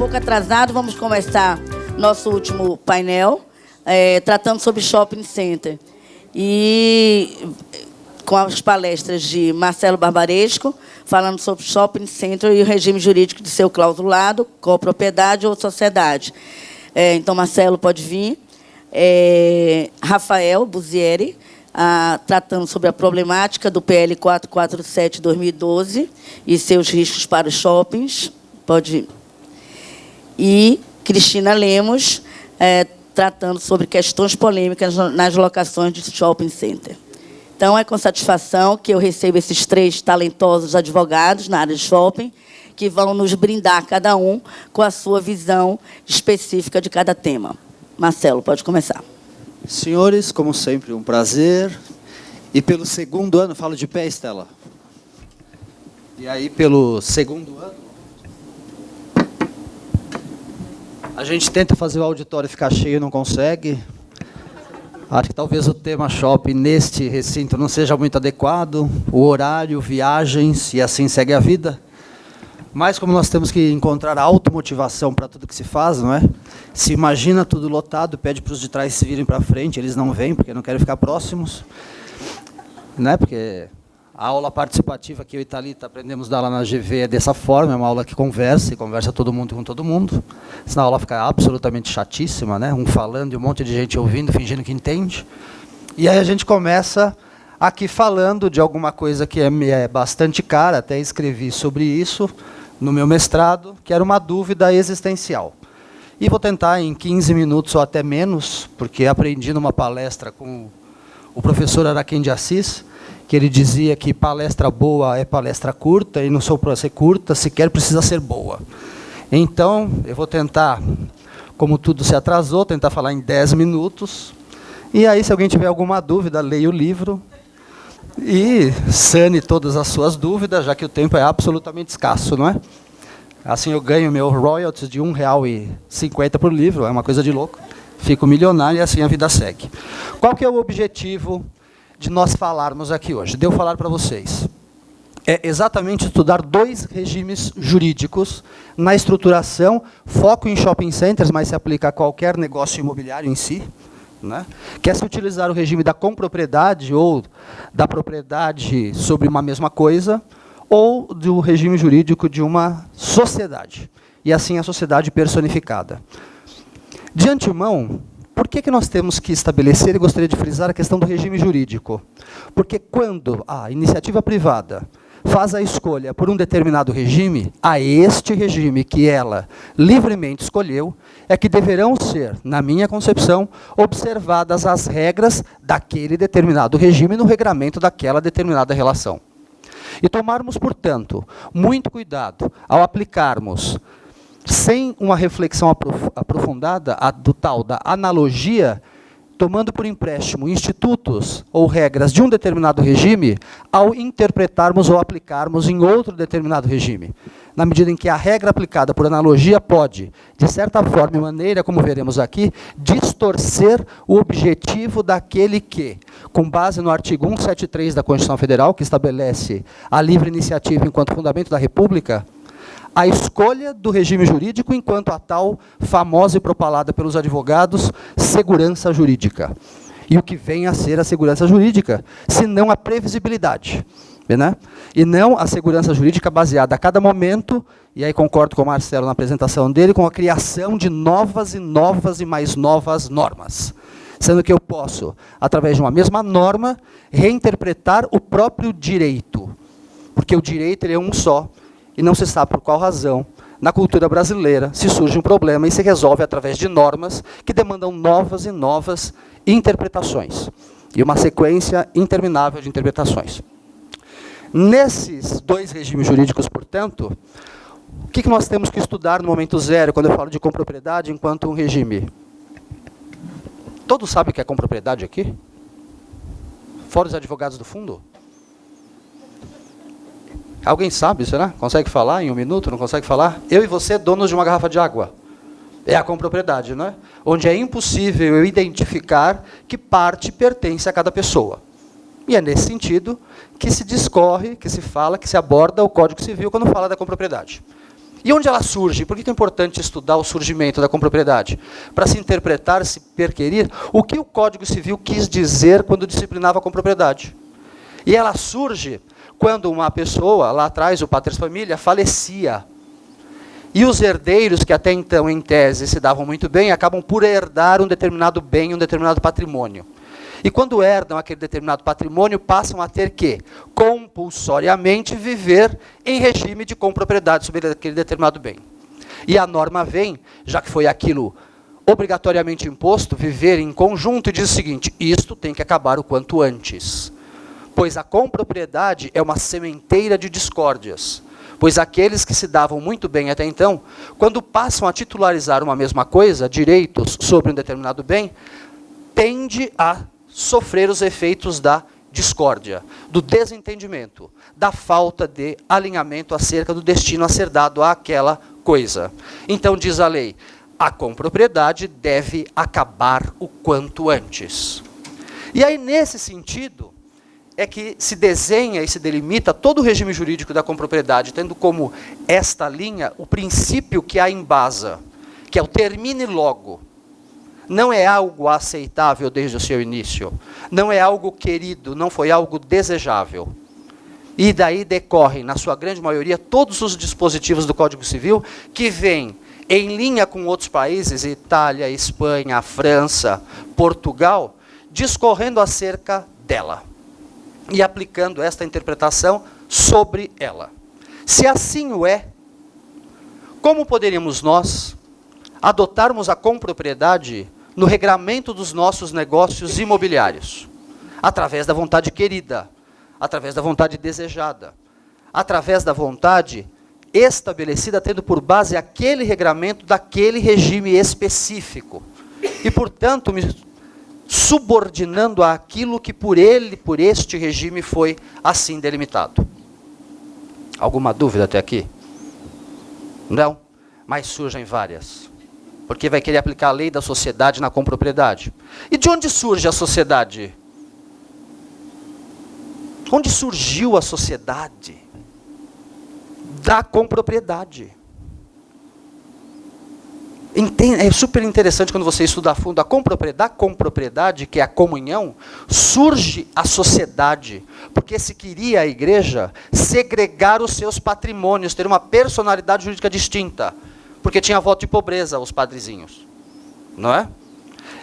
pouco atrasado, vamos começar nosso último painel, tratando sobre shopping center. E com as palestras de Marcelo Barbaresco, falando sobre shopping center e o regime jurídico de seu clausulado, copropriedade ou sociedade. Então, Marcelo pode vir. Rafael Buzieri, tratando sobre a problemática do PL 447/2012 e seus riscos para os shoppings. Pode ir. E Cristina Lemos, tratando sobre questões polêmicas nas locações de shopping center. Então, é com satisfação que eu recebo esses 3 talentosos advogados na área de shopping, que vão nos brindar, cada um, com a sua visão específica de cada tema. Marcelo, pode começar. Senhores, como sempre, um prazer. E pelo segundo ano, falo de pé, Estela. E aí, pelo segundo ano, a gente tenta fazer o auditório ficar cheio e não consegue. Acho que talvez o tema shopping neste recinto não seja muito adequado, o horário, viagens, e assim segue a vida. Mas como nós temos que encontrar automotivação para tudo que se faz, não é? Se imagina tudo lotado, pede para os de trás se virem para frente, eles não vêm porque não querem ficar próximos. Né? Porque a aula participativa que eu e Thalita aprendemos a dar lá na GV é dessa forma, é uma aula que conversa, e conversa todo mundo com todo mundo. Senão a aula fica absolutamente chatíssima, né? Um falando e um monte de gente ouvindo, fingindo que entende. E aí a gente começa aqui falando de alguma coisa que é bastante cara, até escrevi sobre isso no meu mestrado, que era uma dúvida existencial. E vou tentar em 15 minutos ou até menos, porque aprendi numa palestra com o professor Araquém de Assis, que ele dizia que palestra boa é palestra curta, e não sou para ser curta, sequer precisa ser boa. Então, eu vou tentar, como tudo se atrasou, tentar falar em 10 minutos, e aí, se alguém tiver alguma dúvida, leia o livro, e sane todas as suas dúvidas, já que o tempo é absolutamente escasso, não é? Assim eu ganho meu royalties de R$1,50 por livro, é uma coisa de louco. Fico milionário e assim a vida segue. Qual que é o objetivo de nós falarmos aqui hoje? De eu falar para vocês. É exatamente estudar 2 regimes jurídicos na estruturação, foco em shopping centers, mas se aplica a qualquer negócio imobiliário em si. Né? Quer se utilizar o regime da compropriedade ou da propriedade sobre uma mesma coisa, ou do regime jurídico de uma sociedade, e assim a sociedade personificada. De antemão, por que nós temos que estabelecer, e gostaria de frisar, a questão do regime jurídico? Porque quando a iniciativa privada faz a escolha por um determinado regime, a este regime que ela livremente escolheu, é que deverão ser, na minha concepção, observadas as regras daquele determinado regime no regramento daquela determinada relação. E tomarmos, portanto, muito cuidado ao aplicarmos, sem uma reflexão aprofundada, do tal da analogia, tomando por empréstimo institutos ou regras de um determinado regime, ao interpretarmos ou aplicarmos em outro determinado regime. Na medida em que a regra aplicada por analogia pode, de certa forma e maneira, como veremos aqui, distorcer o objetivo daquele que, com base no artigo 173 da Constituição Federal, que estabelece a livre iniciativa enquanto fundamento da República, a escolha do regime jurídico enquanto a tal famosa e propalada pelos advogados segurança jurídica. E o que vem a ser a segurança jurídica, se não a previsibilidade. Né? E não a segurança jurídica baseada a cada momento, e aí concordo com o Marcelo na apresentação dele, com a criação de novas e mais novas normas. Sendo que eu posso, através de uma mesma norma, reinterpretar o próprio direito. Porque o direito ele é um só, e não se sabe por qual razão, na cultura brasileira, se surge um problema e se resolve através de normas que demandam novas e novas interpretações. E uma sequência interminável de interpretações. Nesses 2 regimes jurídicos, portanto, o que nós temos que estudar no momento zero, quando eu falo de compropriedade enquanto um regime? Todos sabem o que é compropriedade aqui? Fora os advogados do fundo? Alguém sabe, será? Consegue falar em 1 minuto? Não consegue falar? Eu e você, donos de uma garrafa de água. É a compropriedade, não é? Onde é impossível eu identificar que parte pertence a cada pessoa. E é nesse sentido que se discorre, que se fala, que se aborda o Código Civil quando fala da compropriedade. E onde ela surge? Por que é importante estudar o surgimento da compropriedade? Para se interpretar, se perquerir, o que o Código Civil quis dizer quando disciplinava a compropriedade. E ela surge quando uma pessoa, lá atrás, o pater familia, falecia. E os herdeiros, que até então, em tese, se davam muito bem, acabam por herdar um determinado bem, um determinado patrimônio. E quando herdam aquele determinado patrimônio, passam a ter que, compulsoriamente, viver em regime de compropriedade sobre aquele determinado bem. E a norma vem, já que foi aquilo obrigatoriamente imposto, viver em conjunto, e diz o seguinte: isto tem que acabar o quanto antes. Pois a compropriedade é uma sementeira de discórdias. Pois aqueles que se davam muito bem até então, quando passam a titularizar uma mesma coisa, direitos sobre um determinado bem, tende a sofrer os efeitos da discórdia, do desentendimento, da falta de alinhamento acerca do destino a ser dado àquela coisa. Então, diz a lei, a compropriedade deve acabar o quanto antes. E aí, nesse sentido, é que se desenha e se delimita todo o regime jurídico da compropriedade, tendo como esta linha o princípio que a embasa, que é o termine logo. Não é algo aceitável desde o seu início, não é algo querido, não foi algo desejável. E daí decorrem, na sua grande maioria, todos os dispositivos do Código Civil que vêm em linha com outros países, Itália, Espanha, França, Portugal, discorrendo acerca dela e aplicando esta interpretação sobre ela. Se assim o é, como poderíamos nós adotarmos a compropriedade no regramento dos nossos negócios imobiliários? Através da vontade querida, através da vontade desejada, através da vontade estabelecida, tendo por base aquele regramento daquele regime específico. E, portanto, me subordinando àquilo que por este regime foi assim delimitado. Alguma dúvida até aqui? Não? Mas surgem várias. Porque vai querer aplicar a lei da sociedade na compropriedade. E de onde surge a sociedade? Onde surgiu a sociedade? Da compropriedade. É super interessante quando você estuda a fundo. Da compropriedade, que é a comunhão, surge a sociedade. Porque se queria a igreja segregar os seus patrimônios, ter uma personalidade jurídica distinta. Porque tinha voto de pobreza, os padrezinhos. Não é?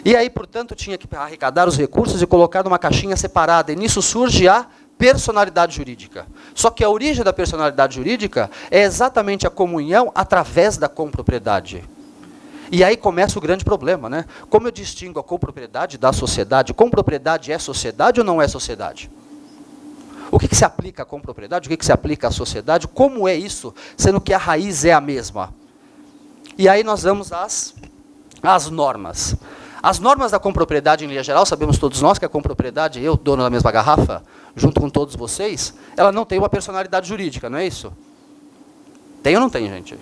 E aí, portanto, tinha que arrecadar os recursos e colocar numa caixinha separada. E nisso surge a personalidade jurídica. Só que a origem da personalidade jurídica é exatamente a comunhão através da compropriedade. E aí começa o grande problema, né? Como eu distingo a compropriedade da sociedade? Compropriedade é sociedade ou não é sociedade? O que se aplica à compropriedade? O que se aplica à sociedade? Como é isso, sendo que a raiz é a mesma? E aí nós vamos às normas. As normas da compropriedade, em linha geral, sabemos todos nós que a compropriedade, eu, dono da mesma garrafa, junto com todos vocês, ela não tem uma personalidade jurídica, não é isso? Tem ou não tem, gente?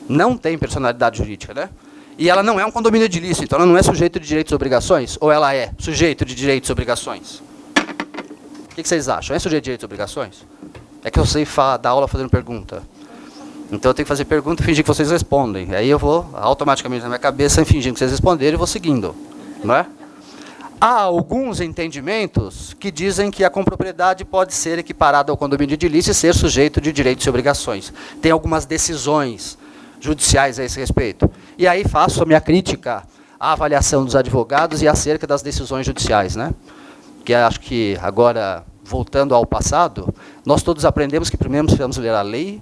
Não tem personalidade jurídica, né? E ela não é um condomínio edilício, então ela não é sujeito de direitos e obrigações? Ou ela é sujeito de direitos e obrigações? O que vocês acham? É sujeito de direitos e obrigações? É que eu sei dar aula fazendo pergunta. Então eu tenho que fazer pergunta e fingir que vocês respondem. Aí eu vou automaticamente na minha cabeça fingindo que vocês responderam e vou seguindo. Não é? Há alguns entendimentos que dizem que a compropriedade pode ser equiparada ao condomínio edilício e ser sujeito de direitos e obrigações. Tem algumas decisões judiciais a esse respeito. E aí faço a minha crítica à avaliação dos advogados e acerca das decisões judiciais, né? Que acho que agora, voltando ao passado, nós todos aprendemos que primeiro precisamos ler a lei,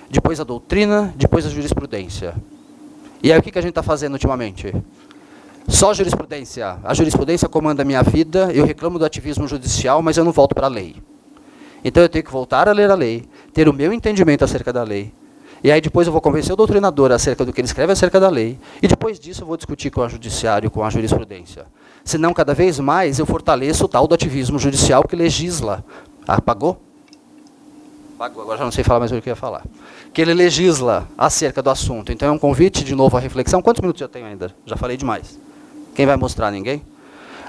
depois a doutrina, depois a jurisprudência. E aí o que a gente está fazendo ultimamente? Só jurisprudência. A jurisprudência comanda a minha vida, eu reclamo do ativismo judicial, mas eu não volto para a lei. Então eu tenho que voltar a ler a lei, ter o meu entendimento acerca da lei. E aí depois eu vou convencer o doutrinador acerca do que ele escreve acerca da lei. E depois disso eu vou discutir com o judiciário, com a jurisprudência. Senão, cada vez mais, eu fortaleço o tal do ativismo judicial que legisla. Apagou? Apagou, agora já não sei falar mais o que eu ia falar. Que ele legisla acerca do assunto. Então é um convite de novo à reflexão. Quantos minutos eu tenho ainda? Já falei demais. Quem vai mostrar? Ninguém?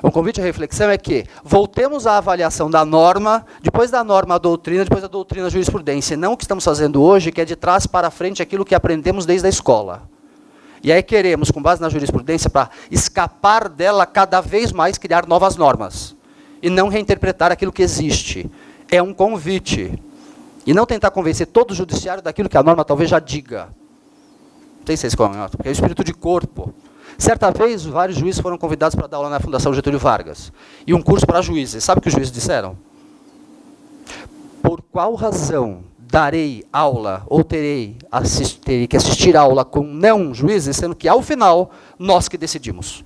O convite à reflexão é que voltemos à avaliação da norma, depois da norma a doutrina, depois da doutrina a jurisprudência, e não o que estamos fazendo hoje, que é de trás para frente aquilo que aprendemos desde a escola. E aí queremos, com base na jurisprudência, para escapar dela cada vez mais, criar novas normas. E não reinterpretar aquilo que existe. É um convite. E não tentar convencer todo o judiciário daquilo que a norma talvez já diga. Não sei se vocês conhecem, porque é o espírito de corpo. Certa vez, vários juízes foram convidados para dar aula na Fundação Getúlio Vargas. E um curso para juízes. Sabe o que os juízes disseram? Por qual razão darei aula, ou terei que assistir aula com não juízes, sendo que, ao final, nós que decidimos.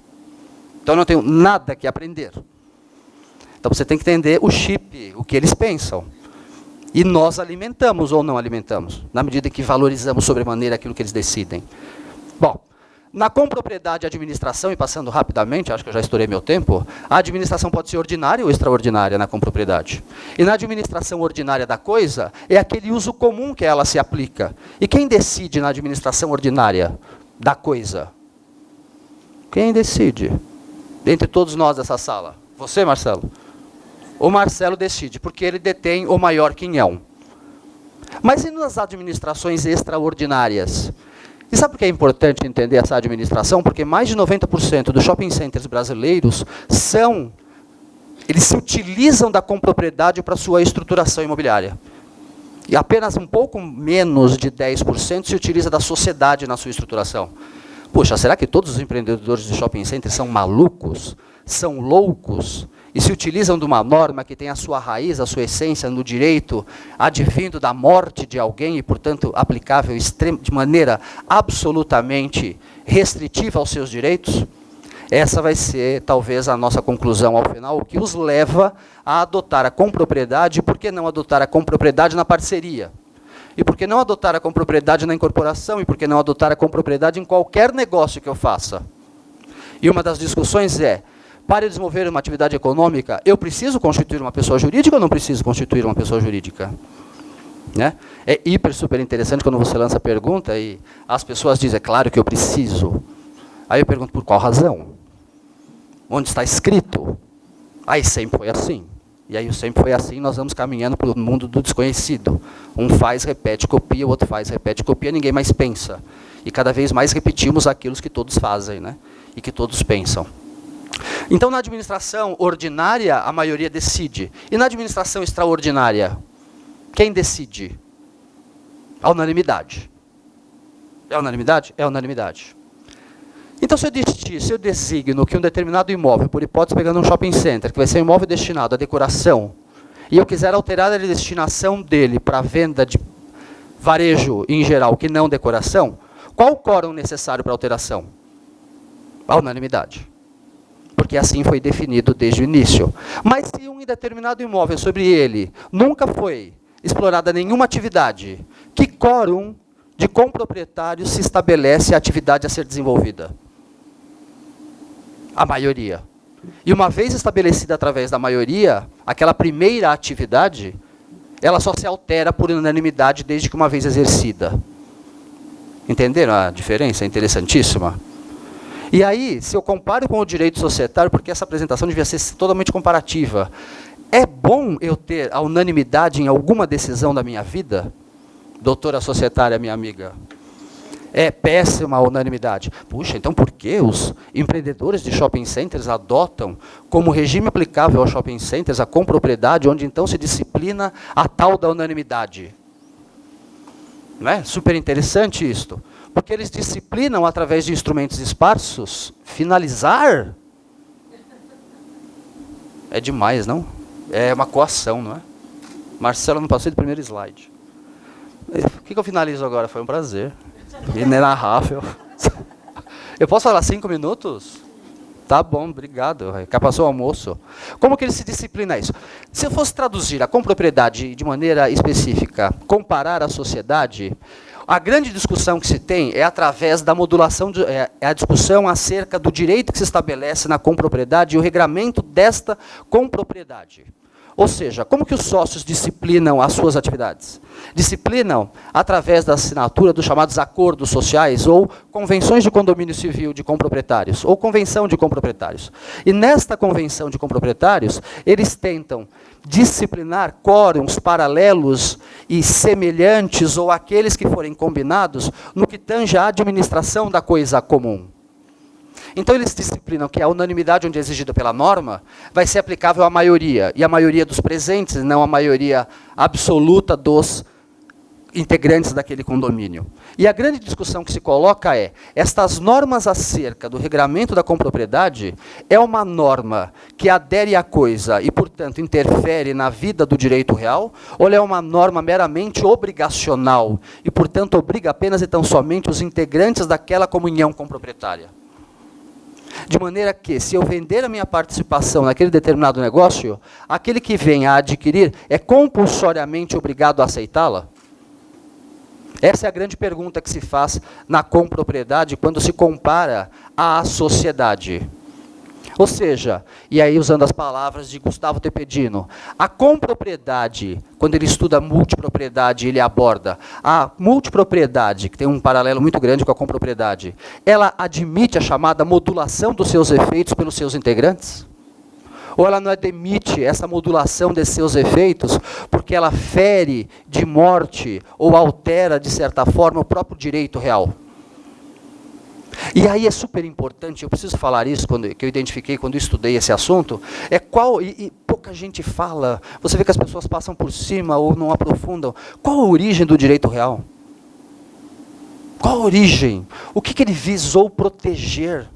Então, eu não tenho nada que aprender. Então, você tem que entender o chip, o que eles pensam. E nós alimentamos ou não alimentamos, na medida em que valorizamos sobremaneira aquilo que eles decidem. Bom, na compropriedade e administração, e passando rapidamente, acho que eu já estourei meu tempo, a administração pode ser ordinária ou extraordinária na compropriedade. E na administração ordinária da coisa, é aquele uso comum que ela se aplica. E quem decide na administração ordinária da coisa? Quem decide? Dentre todos nós dessa sala. Você, Marcelo? O Marcelo decide, porque ele detém o maior quinhão. Mas e nas administrações extraordinárias? E sabe por que é importante entender essa administração? Porque mais de 90% dos shopping centers brasileiros eles se utilizam da compropriedade para sua estruturação imobiliária. E apenas um pouco menos de 10% se utiliza da sociedade na sua estruturação. Poxa, será que todos os empreendedores de shopping centers são malucos? São loucos? E se utilizam de uma norma que tem a sua raiz, a sua essência no direito, advindo da morte de alguém e, portanto, aplicável de maneira absolutamente restritiva aos seus direitos? Essa vai ser, talvez, a nossa conclusão ao final, o que os leva a adotar a compropriedade. E por que não adotar a compropriedade na parceria? E por que não adotar a compropriedade na incorporação? E por que não adotar a compropriedade em qualquer negócio que eu faça? E uma das discussões é, para desenvolver uma atividade econômica, eu preciso constituir uma pessoa jurídica ou não preciso constituir uma pessoa jurídica? Né? É super interessante quando você lança a pergunta e as pessoas dizem, é claro que eu preciso. Aí eu pergunto, por qual razão? Onde está escrito? Aí sempre foi assim. E aí sempre foi assim, nós vamos caminhando para o mundo do desconhecido. Um faz, repete, copia, o outro faz, repete, copia, ninguém mais pensa. E cada vez mais repetimos aquilo que todos fazem, né? E que todos pensam. Então, na administração ordinária, a maioria decide. E na administração extraordinária, quem decide? A unanimidade. É unanimidade? É unanimidade. Então, se eu designo que um determinado imóvel, por hipótese pegando um shopping center, que vai ser um imóvel destinado à decoração, e eu quiser alterar a destinação dele para venda de varejo em geral, que não decoração, qual o quórum necessário para a alteração? A unanimidade. Porque assim foi definido desde o início. Mas se um determinado imóvel sobre ele nunca foi explorada nenhuma atividade, que quórum de comproprietários se estabelece a atividade a ser desenvolvida? A maioria. E uma vez estabelecida através da maioria, aquela primeira atividade, ela só se altera por unanimidade desde que uma vez exercida. Entenderam a diferença? É interessantíssima. E aí, se eu comparo com o direito societário, porque essa apresentação devia ser totalmente comparativa, é bom eu ter a unanimidade em alguma decisão da minha vida? Doutora societária, minha amiga. É péssima a unanimidade. Puxa, então por que os empreendedores de shopping centers adotam como regime aplicável aos shopping centers a compropriedade, onde então se disciplina a tal da unanimidade? Não é? Super interessante isto. Porque eles disciplinam, através de instrumentos esparsos, finalizar. É demais, não? É uma coação, não é? Marcelo, não passei do primeiro slide. O que eu finalizo agora? Foi um prazer. Inenarrável. Eu posso falar 5 minutos? Tá bom, obrigado. Já passou o almoço. Como que ele se disciplina isso? Se eu fosse traduzir a compropriedade de maneira específica, comparar a sociedade, a grande discussão que se tem é através da modulação, é a discussão acerca do direito que se estabelece na compropriedade e o regramento desta compropriedade. Ou seja, como que os sócios disciplinam as suas atividades? Disciplinam através da assinatura dos chamados acordos sociais ou convenções de condomínio civil de comproprietários, ou convenção de comproprietários. E nesta convenção de comproprietários, eles tentam disciplinar quórums paralelos e semelhantes ou aqueles que forem combinados no que tange à administração da coisa comum. Então, eles disciplinam que a unanimidade onde é exigida pela norma vai ser aplicável à maioria, e a maioria dos presentes, não a maioria absoluta dos integrantes daquele condomínio. E a grande discussão que se coloca é, estas normas acerca do regramento da compropriedade é uma norma que adere à coisa e, portanto, interfere na vida do direito real, ou é uma norma meramente obrigacional e, portanto, obriga apenas e tão somente os integrantes daquela comunhão comproprietária? De maneira que, se eu vender a minha participação naquele determinado negócio, aquele que vem a adquirir é compulsoriamente obrigado a aceitá-la? Essa é a grande pergunta que se faz na compropriedade quando se compara à sociedade. Ou seja, e aí usando as palavras de Gustavo Tepedino, a compropriedade, quando ele estuda multipropriedade, ele aborda a multipropriedade, que tem um paralelo muito grande com a compropriedade, ela admite a chamada modulação dos seus efeitos pelos seus integrantes? Ou ela não admite essa modulação de seus efeitos porque ela fere de morte ou altera, de certa forma, o próprio direito real? E aí é super importante, eu preciso falar isso, que eu identifiquei quando eu estudei esse assunto, é qual, e pouca gente fala, você vê que as pessoas passam por cima ou não aprofundam, qual a origem do direito real? Qual a origem? O que ele visou proteger?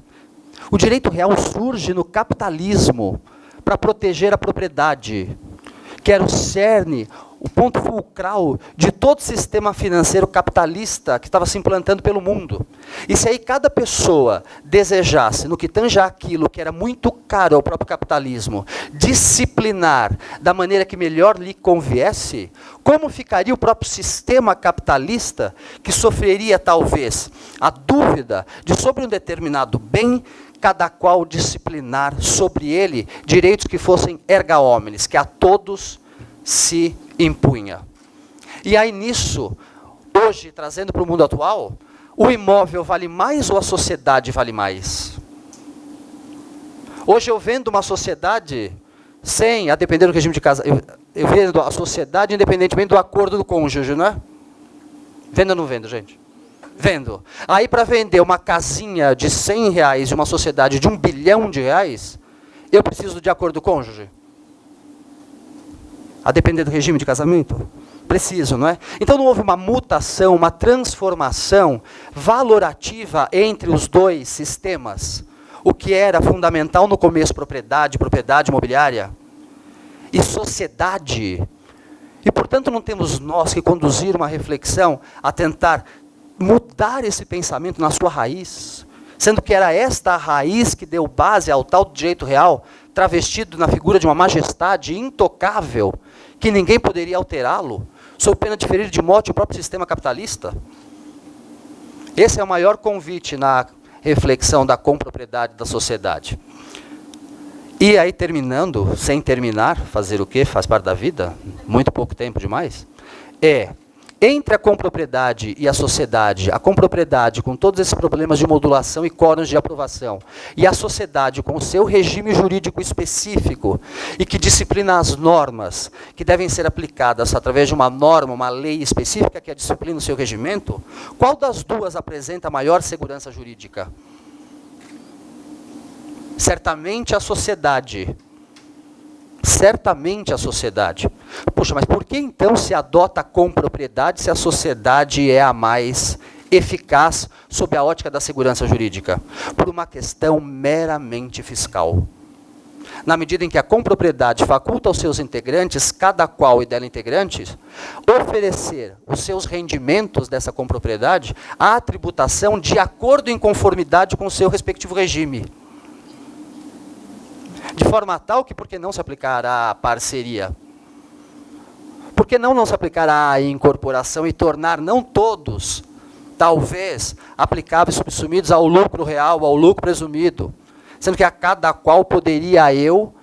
O direito real surge no capitalismo para proteger a propriedade, que era o cerne, o ponto fulcral de todo o sistema financeiro capitalista que estava se implantando pelo mundo. E se aí cada pessoa desejasse, no que tange aquilo que era muito caro ao próprio capitalismo, disciplinar da maneira que melhor lhe conviesse, como ficaria o próprio sistema capitalista que sofreria talvez a dúvida de sobre um determinado bem, cada qual disciplinar sobre ele direitos que fossem erga omnes, que a todos se impunha. E aí nisso, hoje, trazendo para o mundo atual, o imóvel vale mais ou a sociedade vale mais? Hoje eu vendo uma sociedade sem, a depender do regime de casa, eu vendo a sociedade independentemente do acordo do cônjuge, não é? Vendo ou não vendo, gente? Vendo. Aí para vender uma casinha de R$100 de uma sociedade de R$1 bilhão, eu preciso de acordo do cônjuge? A depender do regime de casamento? Preciso, não é? Então não houve uma mutação, uma transformação valorativa entre os dois sistemas. O que era fundamental no começo, propriedade imobiliária e sociedade. E, portanto, não temos nós que conduzir uma reflexão a tentar mudar esse pensamento na sua raiz, sendo que era esta a raiz que deu base ao tal direito real, travestido na figura de uma majestade intocável, que ninguém poderia alterá-lo, sob pena de ferir de morte o próprio sistema capitalista? Esse é o maior convite na reflexão da compropriedade da sociedade. E aí, terminando, sem terminar, fazer o quê? Faz parte da vida, muito pouco tempo demais, entre a compropriedade e a sociedade, a compropriedade com todos esses problemas de modulação e quórums de aprovação, e a sociedade com o seu regime jurídico específico, e que disciplina as normas que devem ser aplicadas através de uma norma, uma lei específica que a disciplina o seu regimento, qual das duas apresenta maior segurança jurídica? Certamente a sociedade. Certamente a sociedade. Puxa, mas por que então se adota a compropriedade se a sociedade é a mais eficaz sob a ótica da segurança jurídica? Por uma questão meramente fiscal. Na medida em que a compropriedade faculta aos seus integrantes, cada qual e dela integrantes, oferecer os seus rendimentos dessa compropriedade à tributação de acordo em conformidade com o seu respectivo regime. De forma tal que, por que não se aplicar à parceria? Por que não se aplicar à incorporação e tornar não todos, talvez, aplicáveis subsumidos ao lucro real, ao lucro presumido? Sendo que a cada qual poderia eu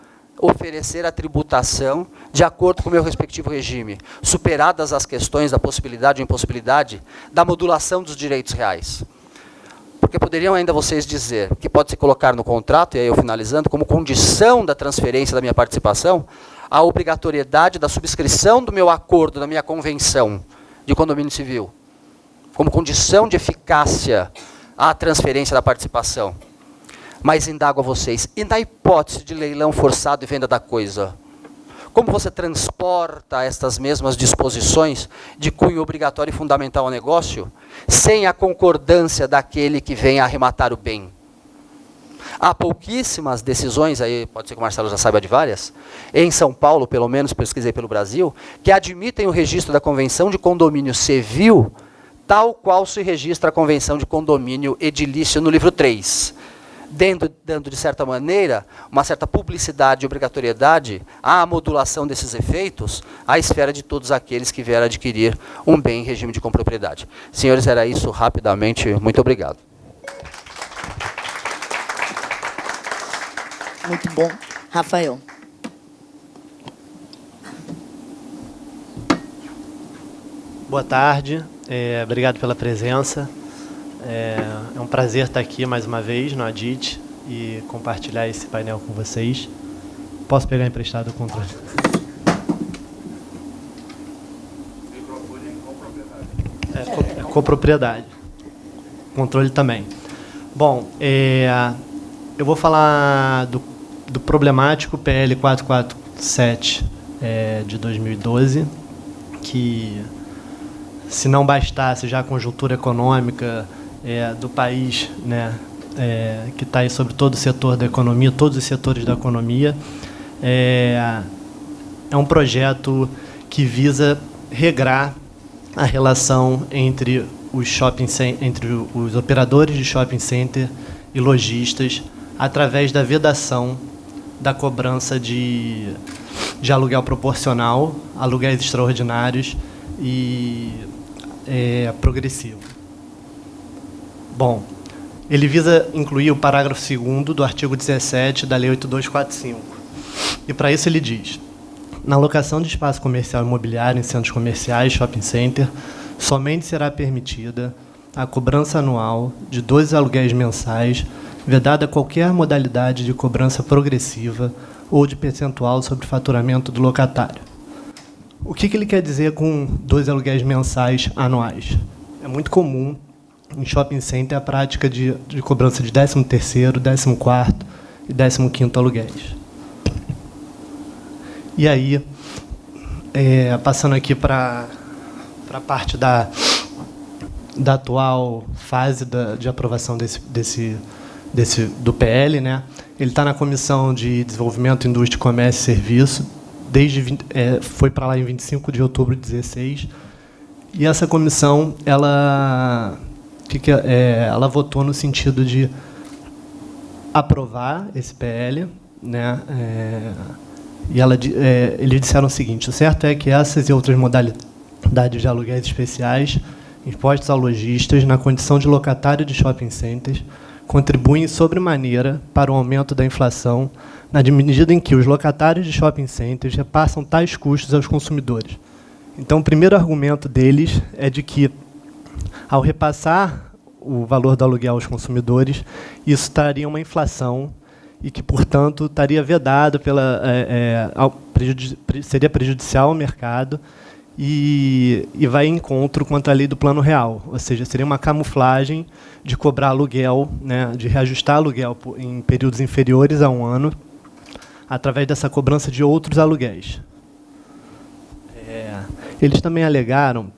oferecer a tributação de acordo com o meu respectivo regime, superadas as questões da possibilidade ou impossibilidade da modulação dos direitos reais. Porque poderiam ainda vocês dizer que pode se colocar no contrato, e aí eu finalizando, como condição da transferência da minha participação, a obrigatoriedade da subscrição do meu acordo, da minha convenção de condomínio civil, como condição de eficácia à transferência da participação. Mas indago a vocês, e na hipótese de leilão forçado e venda da coisa, como você transporta estas mesmas disposições de cunho obrigatório e fundamental ao negócio, sem a concordância daquele que vem a arrematar o bem? Há pouquíssimas decisões, aí pode ser que o Marcelo já saiba de várias, em São Paulo, pelo menos pesquisei pelo Brasil, que admitem o registro da convenção de condomínio civil, tal qual se registra a convenção de condomínio edilício no livro 3. Dando, de certa maneira, uma certa publicidade e obrigatoriedade à modulação desses efeitos à esfera de todos aqueles que vieram adquirir um bem em regime de compropriedade. Senhores, era isso rapidamente. Muito obrigado. Muito bom. Rafael. Boa tarde. Obrigado pela presença. É um prazer estar aqui mais uma vez no ADIT e compartilhar esse painel com vocês. Posso pegar emprestado o controle? É copropriedade. Controle também. Bom, eu vou falar do problemático PL 447 de 2012, que, se não bastasse já a conjuntura econômica do país, né, que está aí sobre todo o setor da economia, todos os setores da economia, é um projeto que visa regrar a relação entre os operadores de shopping center e lojistas através da vedação da cobrança de aluguel proporcional, aluguéis extraordinários e progressivo. Bom, ele visa incluir o parágrafo 2º do artigo 17 da Lei 8245. E, para isso, ele diz: na locação de espaço comercial e imobiliário em centros comerciais, shopping center, somente será permitida a cobrança anual de 2 aluguéis mensais, vedada qualquer modalidade de cobrança progressiva ou de percentual sobre o faturamento do locatário. O que ele quer dizer com 2 aluguéis mensais anuais? É muito comum em shopping center a prática de cobrança de 13º, 14º e 15º aluguéis. E aí, passando aqui para a parte da atual fase de aprovação do PL, né? Ele está na Comissão de Desenvolvimento, Indústria, Comércio e Serviço, foi para lá em 25 de outubro de 2016, e essa comissão ela votou no sentido de aprovar esse PL, né? E eles disseram o seguinte: o certo é que essas e outras modalidades de aluguéis especiais impostos a lojistas na condição de locatário de shopping centers contribuem sobremaneira para o aumento da inflação, na medida em que os locatários de shopping centers repassam tais custos aos consumidores. Então, o primeiro argumento deles é de que, ao repassar o valor do aluguel aos consumidores, isso traria uma inflação e que, portanto, estaria vedado seria prejudicial ao mercado e vai em encontro contra a lei do Plano Real, ou seja, seria uma camuflagem de cobrar aluguel, né, de reajustar aluguel em períodos inferiores a 1 ano, através dessa cobrança de outros aluguéis. Eles também alegaram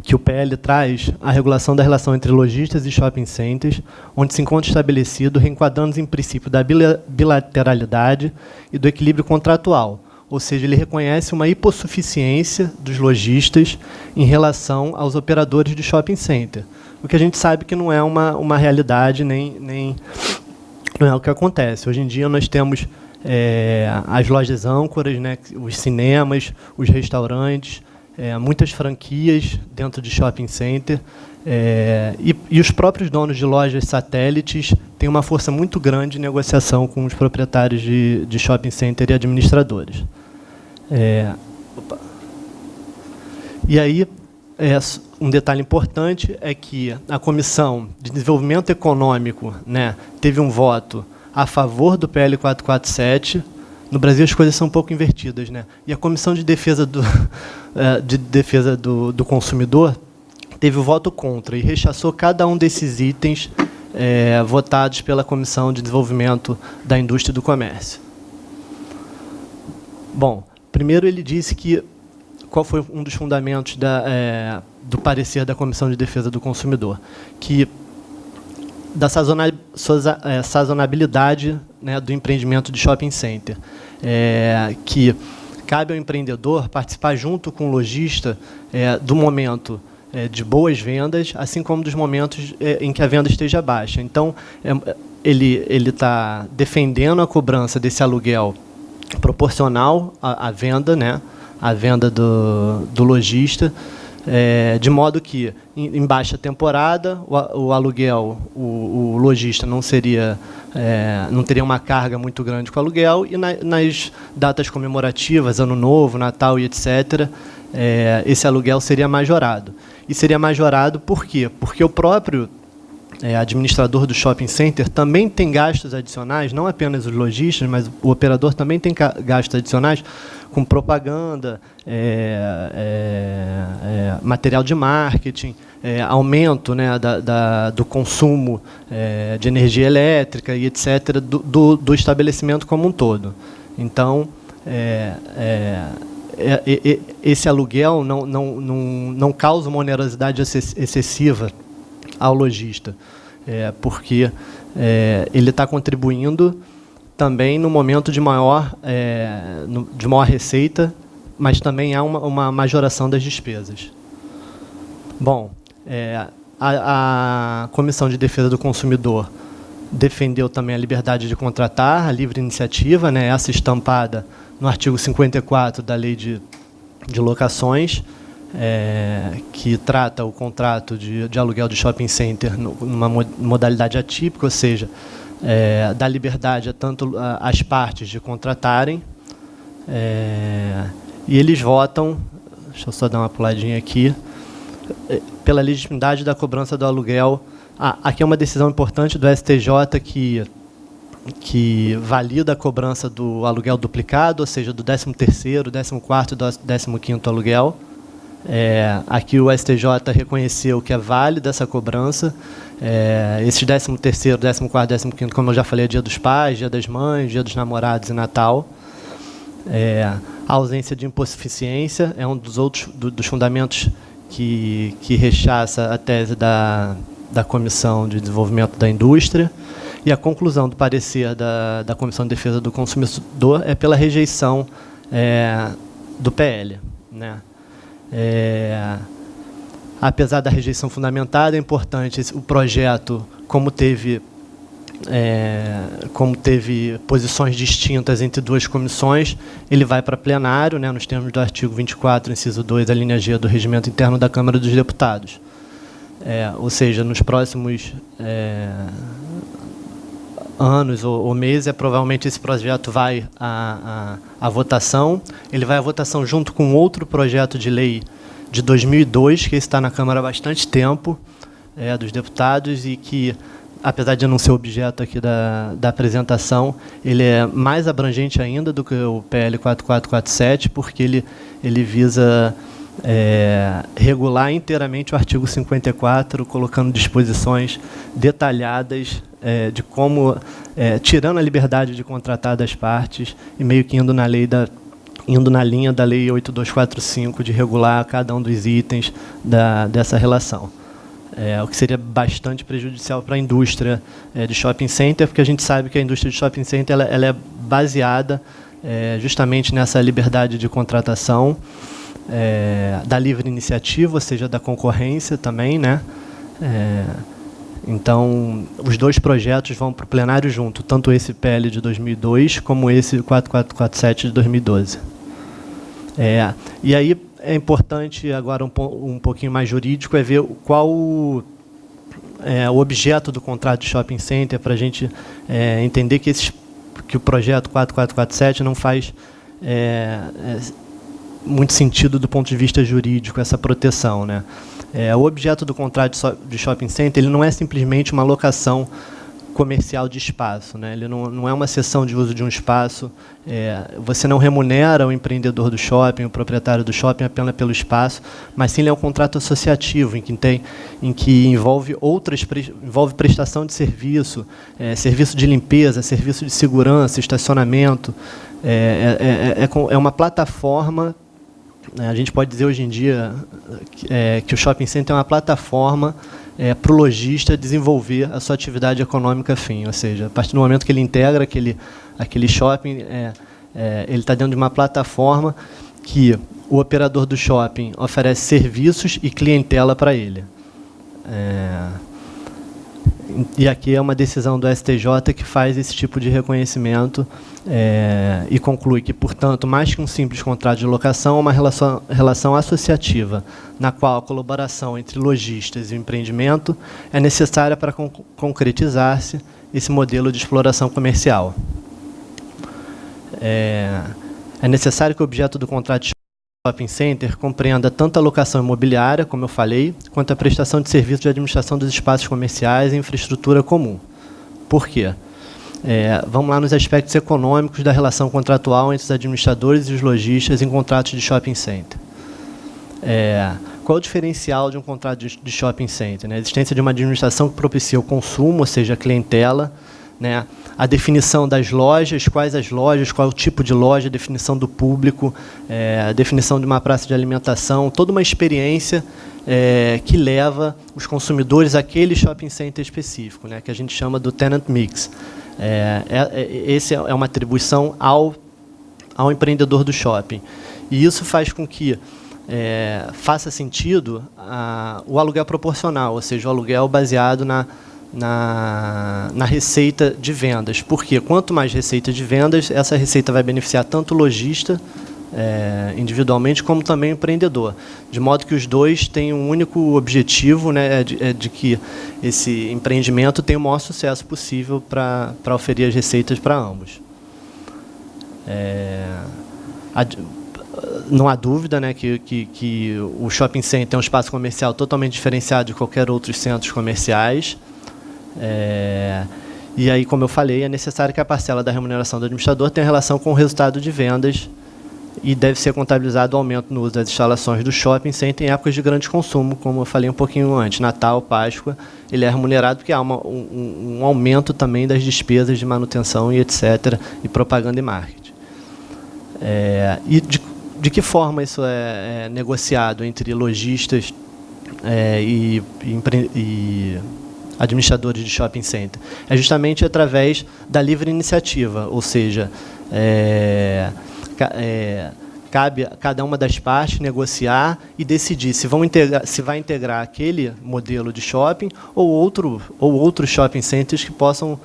que o PL traz a regulação da relação entre lojistas e shopping centers, onde se encontra estabelecido reenquadrando em princípio da bilateralidade e do equilíbrio contratual, ou seja, ele reconhece uma hipossuficiência dos lojistas em relação aos operadores de shopping center, o que a gente sabe que não é uma realidade, nem não é o que acontece. Hoje em dia nós temos as lojas âncoras, né, os cinemas, os restaurantes, muitas franquias dentro de shopping center, E os próprios donos de lojas satélites têm uma força muito grande em negociação com os proprietários de shopping center e administradores. E aí, um detalhe importante é que a Comissão de Desenvolvimento Econômico, né, teve um voto a favor do PL 447. No Brasil, as coisas são um pouco invertidas, né? E a Comissão de Defesa do Consumidor teve o voto contra e rechaçou cada um desses itens votados pela Comissão de Desenvolvimento da Indústria e do Comércio. Bom, primeiro ele disse que qual foi um dos fundamentos do parecer da Comissão de Defesa do Consumidor, que da sazonabilidade, né, do empreendimento de shopping center, que cabe ao empreendedor participar junto com o lojista do momento de boas vendas, assim como dos momentos em que a venda esteja baixa. Então, ele está defendendo a cobrança desse aluguel proporcional à venda, né, à venda do lojista, de modo que, em baixa temporada, o aluguel, o lojista não teria uma carga muito grande com o aluguel, e nas datas comemorativas, Ano Novo, Natal e etc., esse aluguel seria majorado. E seria majorado por quê? Porque o próprio administrador do shopping center também tem gastos adicionais, não apenas os lojistas, mas o operador também tem gastos adicionais com propaganda, material de marketing, aumento, né, do consumo de energia elétrica e etc. do estabelecimento como um todo. Então, esse aluguel não causa uma onerosidade excessiva ao lojista, porque ele está contribuindo também no momento de maior receita, mas também há uma majoração das despesas. Bom, a Comissão de Defesa do Consumidor defendeu também a liberdade de contratar, a livre iniciativa, né, essa estampada no artigo 54 da Lei de Locações, que trata o contrato de aluguel de shopping center numa modalidade atípica, ou seja, dá liberdade a tanto as partes de contratarem, e eles votam, deixa eu só dar uma puladinha aqui, pela legitimidade da cobrança do aluguel. Aqui é uma decisão importante do STJ que valida a cobrança do aluguel duplicado, ou seja, do 13º, 14º e 15º aluguel. Aqui o STJ reconheceu que é válida essa cobrança. Esses 13º, 14º e 15º, como eu já falei, é Dia dos Pais, Dia das Mães, Dia dos Namorados e Natal. A ausência de hipossuficiência é um dos fundamentos que rechaça a tese da Comissão de Desenvolvimento da Indústria. E a conclusão do parecer da Comissão de Defesa do Consumidor é pela rejeição do PL, né? Apesar da rejeição fundamentada, é importante o projeto, como teve posições distintas entre duas comissões, ele vai para plenário, né, nos termos do artigo 24, inciso 2, a linha G do Regimento Interno da Câmara dos Deputados. Ou seja, nos próximos anos ou meses, provavelmente esse projeto vai à votação. Ele vai à votação junto com outro projeto de lei de 2002, que está na Câmara há bastante tempo, dos deputados, e que, apesar de não ser objeto aqui da apresentação, ele é mais abrangente ainda do que o PL 4447, porque ele visa regular inteiramente o artigo 54, colocando disposições detalhadas de como, tirando a liberdade de contratar das partes e meio que indo na linha da Lei 8245 de regular cada um dos itens dessa relação. O que seria bastante prejudicial para a indústria de shopping center, porque a gente sabe que a indústria de shopping center ela é baseada justamente nessa liberdade de contratação, da livre iniciativa, ou seja, da concorrência também, né? Então, os dois projetos vão para o plenário junto, tanto esse PL de 2002 como esse 4447 de 2012. E aí, é importante, agora um pouquinho mais jurídico, é ver qual o objeto do contrato de shopping center, para a gente entender que o projeto 4447 não faz muito sentido do ponto de vista jurídico, essa proteção, né? O objeto do contrato de shopping center, ele não é simplesmente uma locação comercial de espaço, né? Ele não é uma cessão de uso de um espaço. Você não remunera o empreendedor do shopping, o proprietário do shopping apenas pelo espaço, mas sim ele é um contrato associativo em que envolve prestação de serviço, serviço de limpeza, serviço de segurança, estacionamento. É uma plataforma. A gente pode dizer hoje em dia que o shopping center é uma plataforma para o lojista desenvolver a sua atividade econômica fim, ou seja, a partir do momento que ele integra aquele shopping, ele está dentro de uma plataforma que o operador do shopping oferece serviços e clientela para ele. E aqui é uma decisão do STJ que faz esse tipo de reconhecimento e conclui que, portanto, mais que um simples contrato de locação, é uma relação associativa, na qual a colaboração entre lojistas e o empreendimento é necessária para concretizar-se esse modelo de exploração comercial. É necessário que o objeto do contrato de shopping center compreenda tanto a locação imobiliária, como eu falei, quanto a prestação de serviços de administração dos espaços comerciais e infraestrutura comum. Por quê? Vamos lá nos aspectos econômicos da relação contratual entre os administradores e os lojistas em contratos de shopping center. Qual é o diferencial de um contrato de shopping center? A existência de uma administração que propicia o consumo, ou seja, a clientela, né? A definição das lojas, quais as lojas, qual é o tipo de loja, a definição do público, a definição de uma praça de alimentação, toda uma experiência que leva os consumidores àquele shopping center específico, né? Que a gente chama do tenant mix. Essa é uma atribuição ao empreendedor do shopping. E isso faz com que faça sentido o aluguel proporcional, ou seja, o aluguel baseado na receita de vendas. Porque quanto mais receita de vendas, essa receita vai beneficiar tanto o lojista individualmente, como também o empreendedor. De modo que os dois têm um único objetivo, né, de que esse empreendimento tenha o maior sucesso possível para oferir as receitas para ambos. Não há dúvida, né, que o shopping center é um espaço comercial totalmente diferenciado de qualquer outros centros comerciais. E aí, como eu falei, é necessário que a parcela da remuneração do administrador tenha relação com o resultado de vendas e deve ser contabilizado o aumento no uso das instalações do shopping center em épocas de grande consumo, como eu falei um pouquinho antes, Natal, Páscoa, ele é remunerado porque há um aumento também das despesas de manutenção e etc., e propaganda e marketing. E de que forma isso é negociado entre lojistas e administradores de shopping center? É justamente através da livre iniciativa, ou seja, cabe a cada uma das partes negociar e decidir se vai integrar aquele modelo de shopping ou outros shopping centers que possam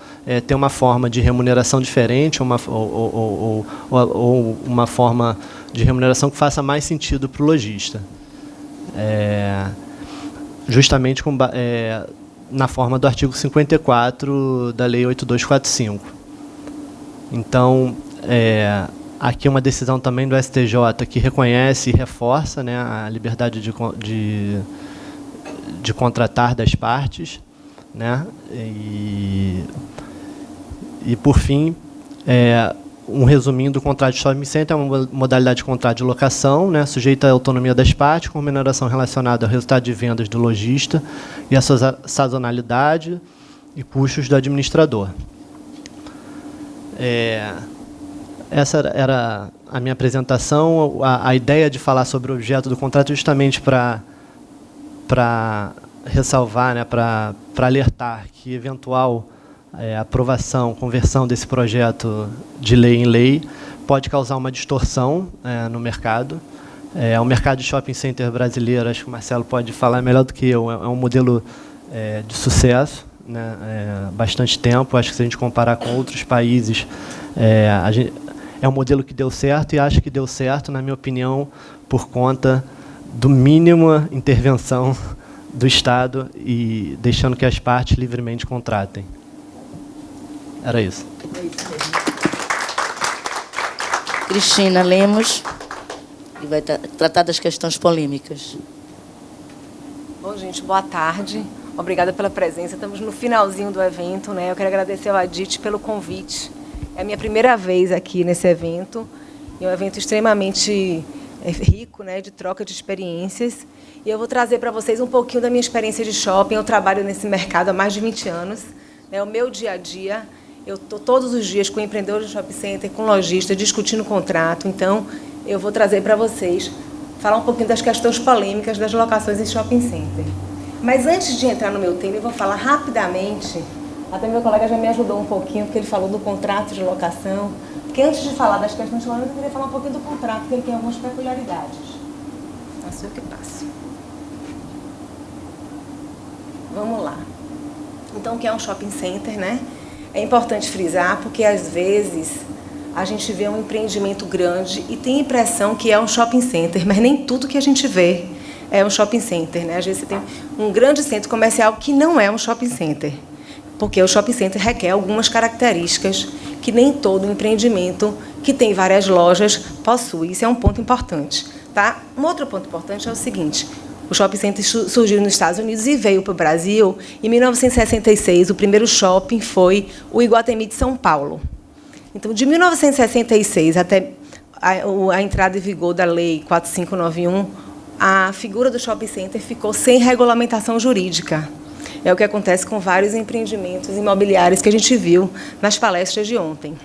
ter uma forma de remuneração diferente ou uma forma de remuneração que faça mais sentido para o lojista. Justamente na forma do artigo 54 da Lei 8245. Então, aqui é uma decisão também do STJ que reconhece e reforça, né, a liberdade de contratar das partes, né, e por fim, um resuminho do contrato de shopping center é uma modalidade de contrato de locação, né, sujeita à autonomia das partes, com remuneração relacionada ao resultado de vendas do lojista e à sua sazonalidade e custos do administrador. Essa era a minha apresentação. A ideia de falar sobre o objeto do contrato justamente para ressalvar, né, para alertar que eventual aprovação, conversão desse projeto de lei em lei pode causar uma distorção no mercado. O mercado de shopping center brasileiro, acho que o Marcelo pode falar melhor do que eu, é um modelo de sucesso, né, bastante tempo. Acho que se a gente comparar com outros países, é um modelo que deu certo, e acho que deu certo, na minha opinião, por conta do mínima intervenção do Estado e deixando que as partes livremente contratem. Era isso. Cristina Lemos, que vai tratar das questões polêmicas. Bom, gente, boa tarde. Obrigada pela presença. Estamos no finalzinho do evento, né? Eu quero agradecer ao Adit pelo convite. É a minha primeira vez aqui nesse evento. E é um evento extremamente rico, né, de troca de experiências. E eu vou trazer para vocês um pouquinho da minha experiência de shopping. Eu trabalho nesse mercado há mais de 20 anos. Né? O meu dia a dia, eu estou todos os dias com empreendedores de shopping center, com lojistas, discutindo contrato. Então, eu vou trazer para vocês, falar um pouquinho das questões polêmicas das locações em shopping center. Mas antes de entrar no meu tema, eu vou falar rapidamente, até meu colega já me ajudou um pouquinho, porque ele falou do contrato de locação. Porque antes de falar das questões polêmicas, eu queria falar um pouquinho do contrato, porque ele tem algumas peculiaridades. Passo eu que passo. Vamos lá. Então, o que é um shopping center, né? É importante frisar, porque às vezes a gente vê um empreendimento grande e tem a impressão que é um shopping center, mas nem tudo que a gente vê é um shopping center, né? Às vezes você tem um grande centro comercial que não é um shopping center, porque o shopping center requer algumas características que nem todo empreendimento que tem várias lojas possui. Isso é um ponto importante, tá? Um outro ponto importante é o seguinte: o shopping center surgiu nos Estados Unidos e veio para o Brasil em 1966. O primeiro shopping foi o Iguatemi de São Paulo. Então, de 1966 até a entrada em vigor da Lei 4591, a figura do shopping center ficou sem regulamentação jurídica. É o que acontece com vários empreendimentos imobiliários que a gente viu nas palestras de ontem.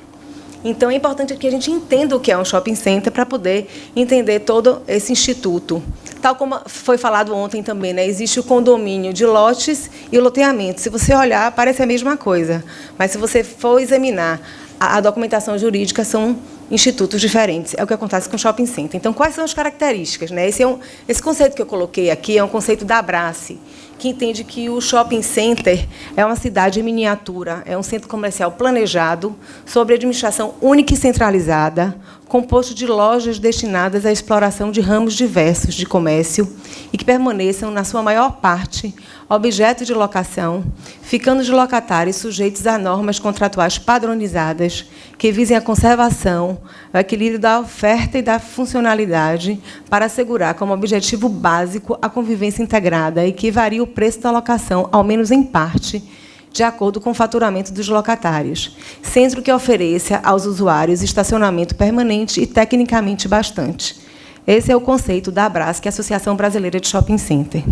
Então, é importante que a gente entenda o que é um shopping center para poder entender todo esse instituto. Tal como foi falado ontem também, né? Existe o condomínio de lotes e o loteamento. Se você olhar, parece a mesma coisa. Mas, se você for examinar a documentação jurídica, são institutos diferentes. É o que acontece com o shopping center. Então, quais são as características, né? Esse conceito que eu coloquei aqui é um conceito da Abrace, que entende que o shopping center é uma cidade em miniatura, é um centro comercial planejado, sob administração única e centralizada, composto de lojas destinadas à exploração de ramos diversos de comércio e que permaneçam, na sua maior parte, objeto de locação, ficando os locatários sujeitos a normas contratuais padronizadas que visem a conservação, o equilíbrio da oferta e da funcionalidade para assegurar como objetivo básico a convivência integrada e que varia o preço da locação, ao menos em parte, de acordo com o faturamento dos locatários. Centro que ofereça aos usuários estacionamento permanente e tecnicamente bastante. Esse é o conceito da Abrace, que é a Associação Brasileira de Shopping Center.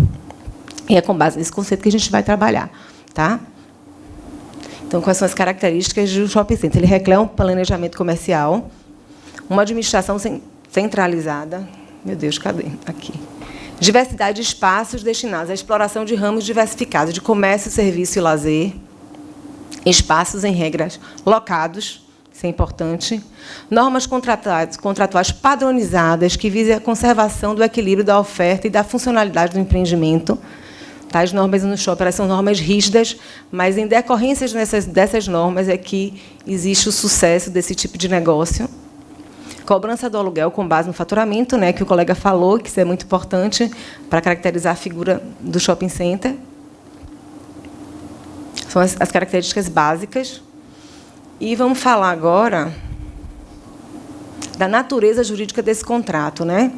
E é com base nesse conceito que a gente vai trabalhar. Tá? Então, quais são as características do shopping center? Ele requer um planejamento comercial, uma administração centralizada. Meu Deus, cadê? Aqui. Diversidade de espaços destinados à exploração de ramos diversificados de comércio, serviço e lazer. Espaços, em regras, locados, isso é importante. Normas contratuais padronizadas que visem a conservação do equilíbrio da oferta e da funcionalidade do empreendimento. As normas no shopping são normas rígidas, mas, em decorrência dessas normas, é que existe o sucesso desse tipo de negócio. Cobrança do aluguel com base no faturamento, né, que o colega falou, que isso é muito importante para caracterizar a figura do shopping center. São as características básicas. E vamos falar agora da natureza jurídica desse contrato, né?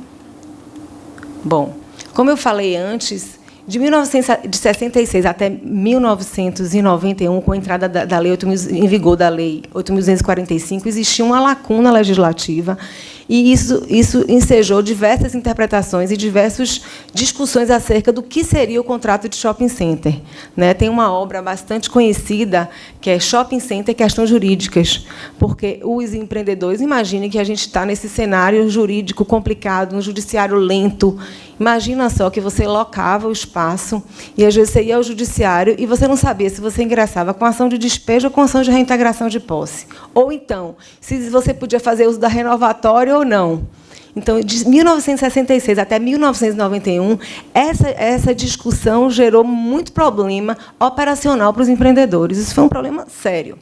Bom, como eu falei antes, de 1966 até 1991, com a entrada da lei em vigor da Lei 8.245, existia uma lacuna legislativa e isso ensejou diversas interpretações e diversas discussões acerca do que seria o contrato de shopping center. Né? Tem uma obra bastante conhecida, que é Shopping Center, Questões Jurídicas, porque os empreendedores, imaginem que a gente está nesse cenário jurídico complicado, um judiciário lento. Imagina só que você locava o espaço e, às vezes, você ia ao judiciário e você não sabia se você ingressava com ação de despejo ou com ação de reintegração de posse. Ou, então, se você podia fazer uso da renovatória ou não. Então, de 1966 até 1991, essa discussão gerou muito problema operacional para os empreendedores. Isso foi um problema sério.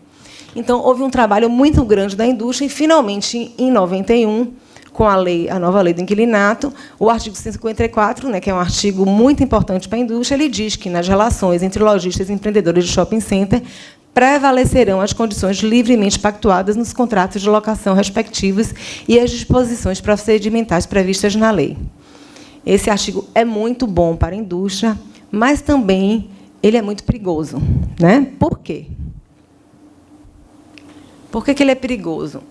Então, houve um trabalho muito grande da indústria e, finalmente, em 91, com a nova lei do inquilinato, o artigo 154, né, que é um artigo muito importante para a indústria, ele diz que nas relações entre lojistas e empreendedores de shopping center prevalecerão as condições livremente pactuadas nos contratos de locação respectivos e as disposições procedimentais previstas na lei. Esse artigo é muito bom para a indústria, mas também ele é muito perigoso, né? Por quê? Por que ele é perigoso?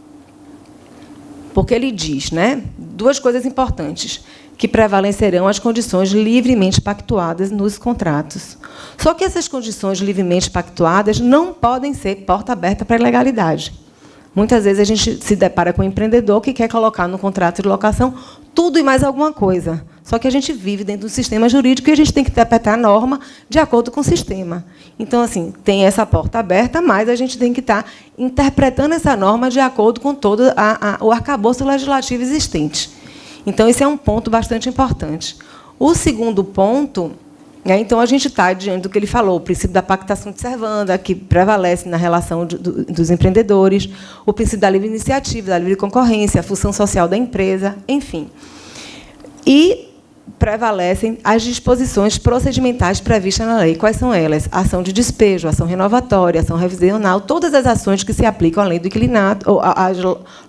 Porque ele diz, né, duas coisas importantes, que prevalecerão as condições livremente pactuadas nos contratos. Só que essas condições livremente pactuadas não podem ser porta aberta para a ilegalidade. Muitas vezes a gente se depara com um empreendedor que quer colocar no contrato de locação tudo e mais alguma coisa. Só que a gente vive dentro do sistema jurídico e a gente tem que interpretar a norma de acordo com o sistema. Então, assim, tem essa porta aberta, mas a gente tem que estar interpretando essa norma de acordo com todo o arcabouço legislativo existente. Então, esse é um ponto bastante importante. O segundo ponto, então, a gente está diante do que ele falou, o princípio da pactação de servanda, que prevalece na relação dos empreendedores, o princípio da livre iniciativa, da livre concorrência, a função social da empresa, enfim. E prevalecem as disposições procedimentais previstas na lei. Quais são elas? Ação de despejo, ação renovatória, ação revisional, todas as ações que se aplicam à lei do inquilinato, ou às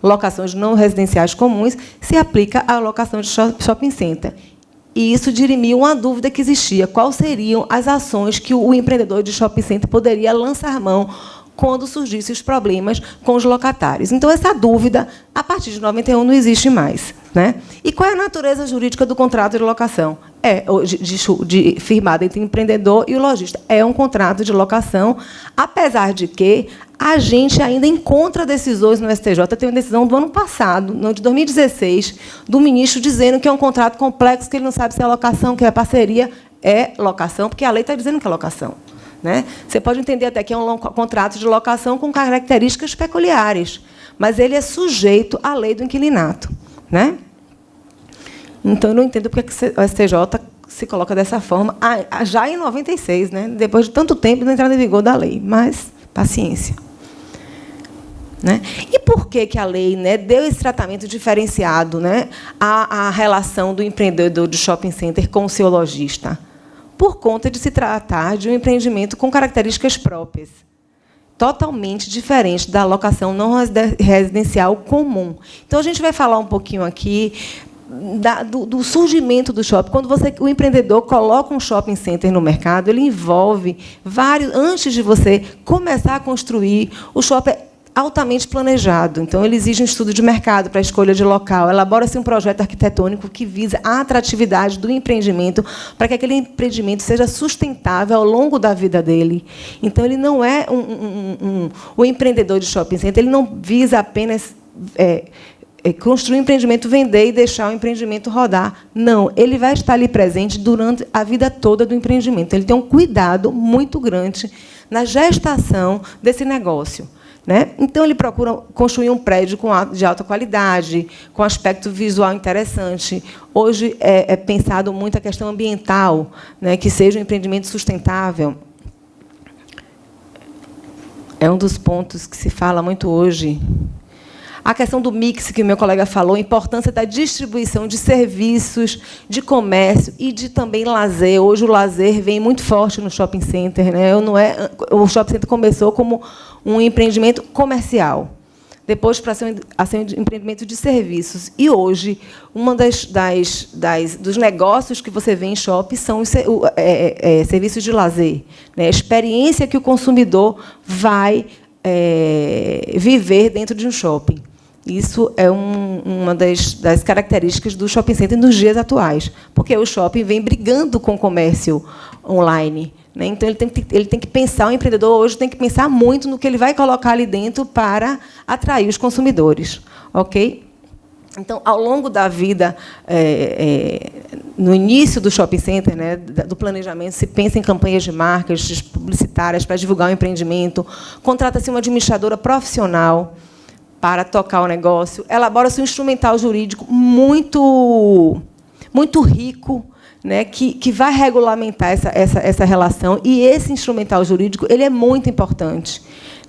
locações não residenciais comuns, se aplica à locação de shopping center. E isso dirimiu uma dúvida que existia. Quais seriam as ações que o empreendedor de shopping center poderia lançar mão quando surgissem os problemas com os locatários? Então, essa dúvida, a partir de 91, não existe mais, né? E qual é a natureza jurídica do contrato de locação? Firmado entre o empreendedor e o lojista. É um contrato de locação, apesar de que a gente ainda encontra decisões no STJ. Tem uma decisão do ano passado, não, de 2016, do ministro dizendo que é um contrato complexo, que ele não sabe se é locação, que é parceria. É locação, porque a lei está dizendo que é locação, né? Você pode entender até que é um contrato de locação com características peculiares, mas ele é sujeito à lei do inquilinato, né? Então, eu não entendo porque o STJ se coloca dessa forma, já em 96, né? Depois de tanto tempo da entrada em vigor da lei, mas paciência. Né? E por que a lei, né, deu esse tratamento diferenciado, né, à relação do empreendedor de shopping center com o seu lojista? Por conta de se tratar de um empreendimento com características próprias, totalmente diferente da locação não residencial comum. Então, a gente vai falar um pouquinho aqui do surgimento do shopping. Quando o empreendedor coloca um shopping center no mercado, ele envolve vários... Antes de você começar a construir, o shopping é altamente planejado. Então, ele exige um estudo de mercado para a escolha de local, elabora-se um projeto arquitetônico que visa a atratividade do empreendimento para que aquele empreendimento seja sustentável ao longo da vida dele. Então, ele não é o empreendedor de shopping center, ele não visa apenas construir um empreendimento, vender e deixar o empreendimento rodar. Não, ele vai estar ali presente durante a vida toda do empreendimento. Ele tem um cuidado muito grande na gestação desse negócio. Né? Então, ele procura construir um prédio de alta qualidade, com aspecto visual interessante. Hoje é pensado muito a questão ambiental, né? Que seja um empreendimento sustentável. É um dos pontos que se fala muito hoje. A questão do mix, que o meu colega falou, a importância da distribuição de serviços, de comércio e de também lazer. Hoje, o lazer vem muito forte no shopping center, né? O shopping center começou como um empreendimento comercial, depois para ser um empreendimento de serviços. E, hoje, uma dos negócios que você vê em shopping são os serviços de lazer, né? A experiência que o consumidor vai viver dentro de um shopping. Isso é uma das características do shopping center nos dias atuais, porque o shopping vem brigando com o comércio online, né? Então, ele tem que pensar, o empreendedor hoje tem que pensar muito no que ele vai colocar ali dentro para atrair os consumidores. Ok? Então, ao longo da vida, no início do shopping center, né, do planejamento, se pensa em campanhas de marcas publicitárias para divulgar o empreendimento, contrata-se uma administradora profissional para tocar o negócio, elabora-se um instrumental jurídico muito rico, né, que vai regulamentar essa relação. E esse instrumental jurídico ele é muito importante.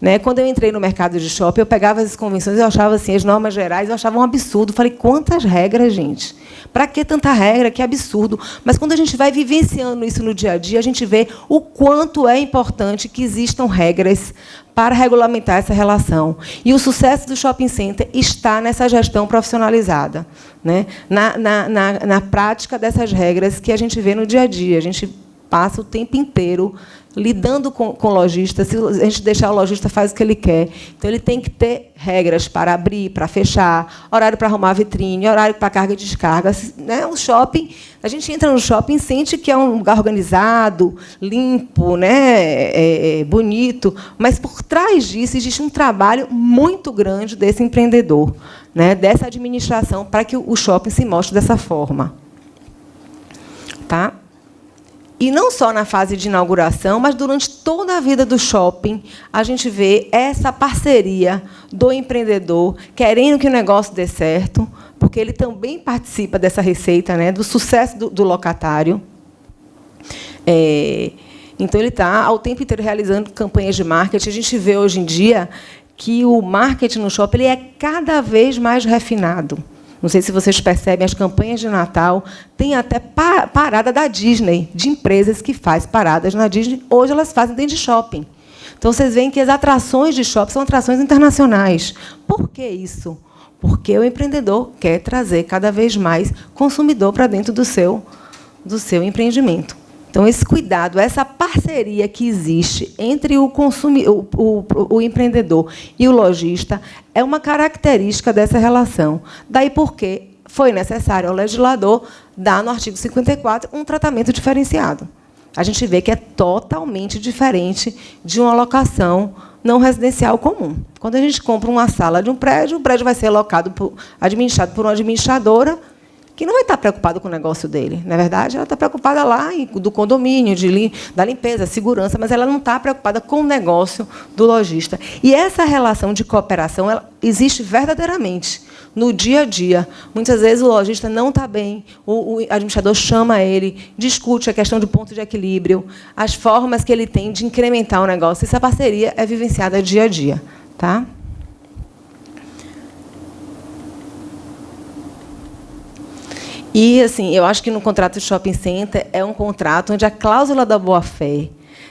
Né? Quando eu entrei no mercado de shopping, eu pegava as convenções, eu achava assim, as normas gerais, eu achava um absurdo. Falei, quantas regras, gente? Para que tanta regra? Que absurdo. Mas, quando a gente vai vivenciando isso no dia a dia, a gente vê o quanto é importante que existam regras para regulamentar essa relação. E o sucesso do shopping center está nessa gestão profissionalizada, né? Na prática dessas regras que a gente vê no dia a dia. A gente passa o tempo inteiro lidando com o lojista. Se a gente deixar o lojista, faz o que ele quer. Então, ele tem que ter regras para abrir, para fechar, horário para arrumar a vitrine, horário para carga e descarga. Né? O shopping, a gente entra no shopping e sente que é um lugar organizado, limpo, né? Bonito, mas, por trás disso, existe um trabalho muito grande desse empreendedor, né? Dessa administração, para que o shopping se mostre dessa forma. Tá? E não só na fase de inauguração, mas durante toda a vida do shopping, a gente vê essa parceria do empreendedor querendo que o negócio dê certo, porque ele também participa dessa receita, né, do sucesso do locatário. Então, ele está ao tempo inteiro realizando campanhas de marketing. A gente vê, hoje em dia, que o marketing no shopping ele é cada vez mais refinado. Não sei se vocês percebem, as campanhas de Natal têm até parada da Disney, de empresas que fazem paradas na Disney. Hoje, elas fazem dentro de shopping. Então, vocês veem que as atrações de shopping são atrações internacionais. Por que isso? Porque o empreendedor quer trazer cada vez mais consumidor para dentro do seu empreendimento. Então, esse cuidado, essa parceria que existe entre o empreendedor e o lojista é uma característica dessa relação. Daí porque foi necessário ao legislador dar, no artigo 54, um tratamento diferenciado. A gente vê que é totalmente diferente de uma locação não residencial comum. Quando a gente compra uma sala de um prédio, o prédio vai ser administrado por uma administradora que não vai estar preocupado com o negócio dele. Na verdade, ela está preocupada lá do condomínio, da limpeza, segurança, mas ela não está preocupada com o negócio do lojista. E essa relação de cooperação ela existe verdadeiramente no dia a dia. Muitas vezes o lojista não está bem, o administrador chama ele, discute a questão do ponto de equilíbrio, as formas que ele tem de incrementar o negócio. Essa parceria é vivenciada dia a dia. Tá? E, assim, eu acho que no contrato de shopping center é um contrato onde a cláusula da boa-fé,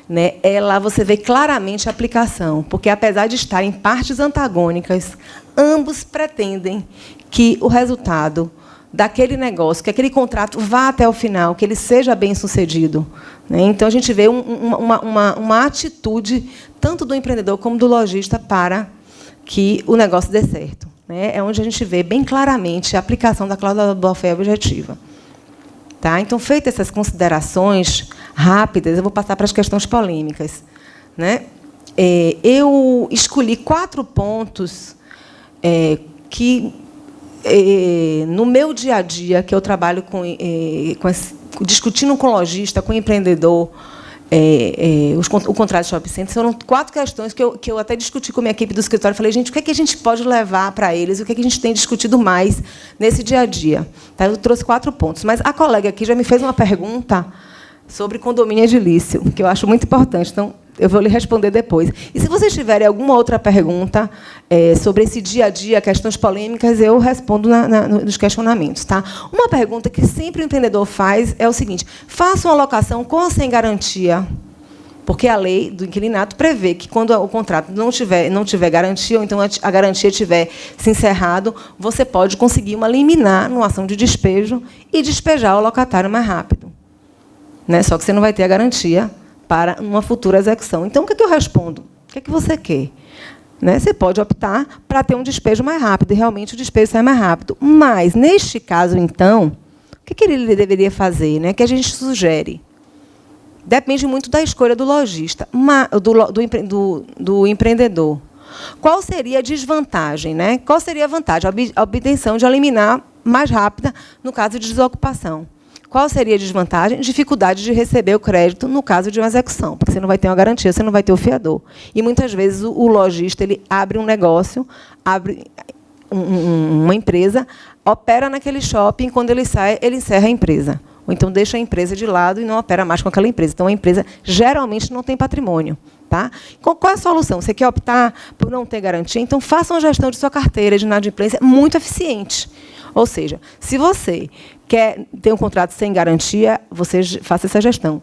né, ela você vê claramente a aplicação, porque, apesar de estar em partes antagônicas, ambos pretendem que o resultado daquele negócio, que aquele contrato vá até o final, que ele seja bem-sucedido. Né? Então, a gente vê uma atitude, tanto do empreendedor como do lojista, para que o negócio dê certo. É onde a gente vê bem claramente a aplicação da cláusula da boa-fé objetiva. Tá? Então, feitas essas considerações rápidas, eu vou passar para as questões polêmicas. Né? Eu escolhi 4 pontos que, no meu dia a dia, que eu trabalho discutindo com o lojista, com o empreendedor, o contrato de shopping center, foram 4 questões que eu até discuti com a minha equipe do escritório. Falei, gente, o que é que a gente pode levar para eles? O que é que a gente tem discutido mais nesse dia a dia? Tá? Eu trouxe 4 pontos. Mas a colega aqui já me fez uma pergunta sobre condomínio edilício, que eu acho muito importante. Então, eu vou lhe responder depois. E, se vocês tiverem alguma outra pergunta sobre esse dia a dia, questões polêmicas, eu respondo nos questionamentos. Tá? Uma pergunta que sempre o empreendedor faz é o seguinte: faça uma locação com ou sem garantia? Porque a lei do inquilinato prevê que, quando o contrato não tiver garantia, ou então a garantia tiver se encerrado, você pode conseguir uma liminar numa ação de despejo e despejar o locatário mais rápido. Né? Só que você não vai ter a garantia para uma futura execução. Então, o que é que eu respondo? O que é que você quer? Né? Você pode optar para ter um despejo mais rápido, e realmente o despejo sai mais rápido. Mas, neste caso, então, o que ele deveria fazer? Né? Que a gente sugere? Depende muito da escolha do lojista, do empreendedor. Qual seria a desvantagem? Né? Qual seria a vantagem? A obtenção de liminar mais rápida no caso de desocupação. Qual seria a desvantagem? Dificuldade de receber o crédito no caso de uma execução, porque você não vai ter uma garantia, você não vai ter o fiador. E, muitas vezes, o lojista ele abre um negócio, abre uma empresa, opera naquele shopping, quando ele sai, ele encerra a empresa. Ou então deixa a empresa de lado e não opera mais com aquela empresa. Então, a empresa geralmente não tem patrimônio. Tá? Qual é a solução? Você quer optar por não ter garantia? Então, faça uma gestão de sua carteira de inadimplência muito eficiente. Ou seja, se você quer ter um contrato sem garantia, você faça essa gestão.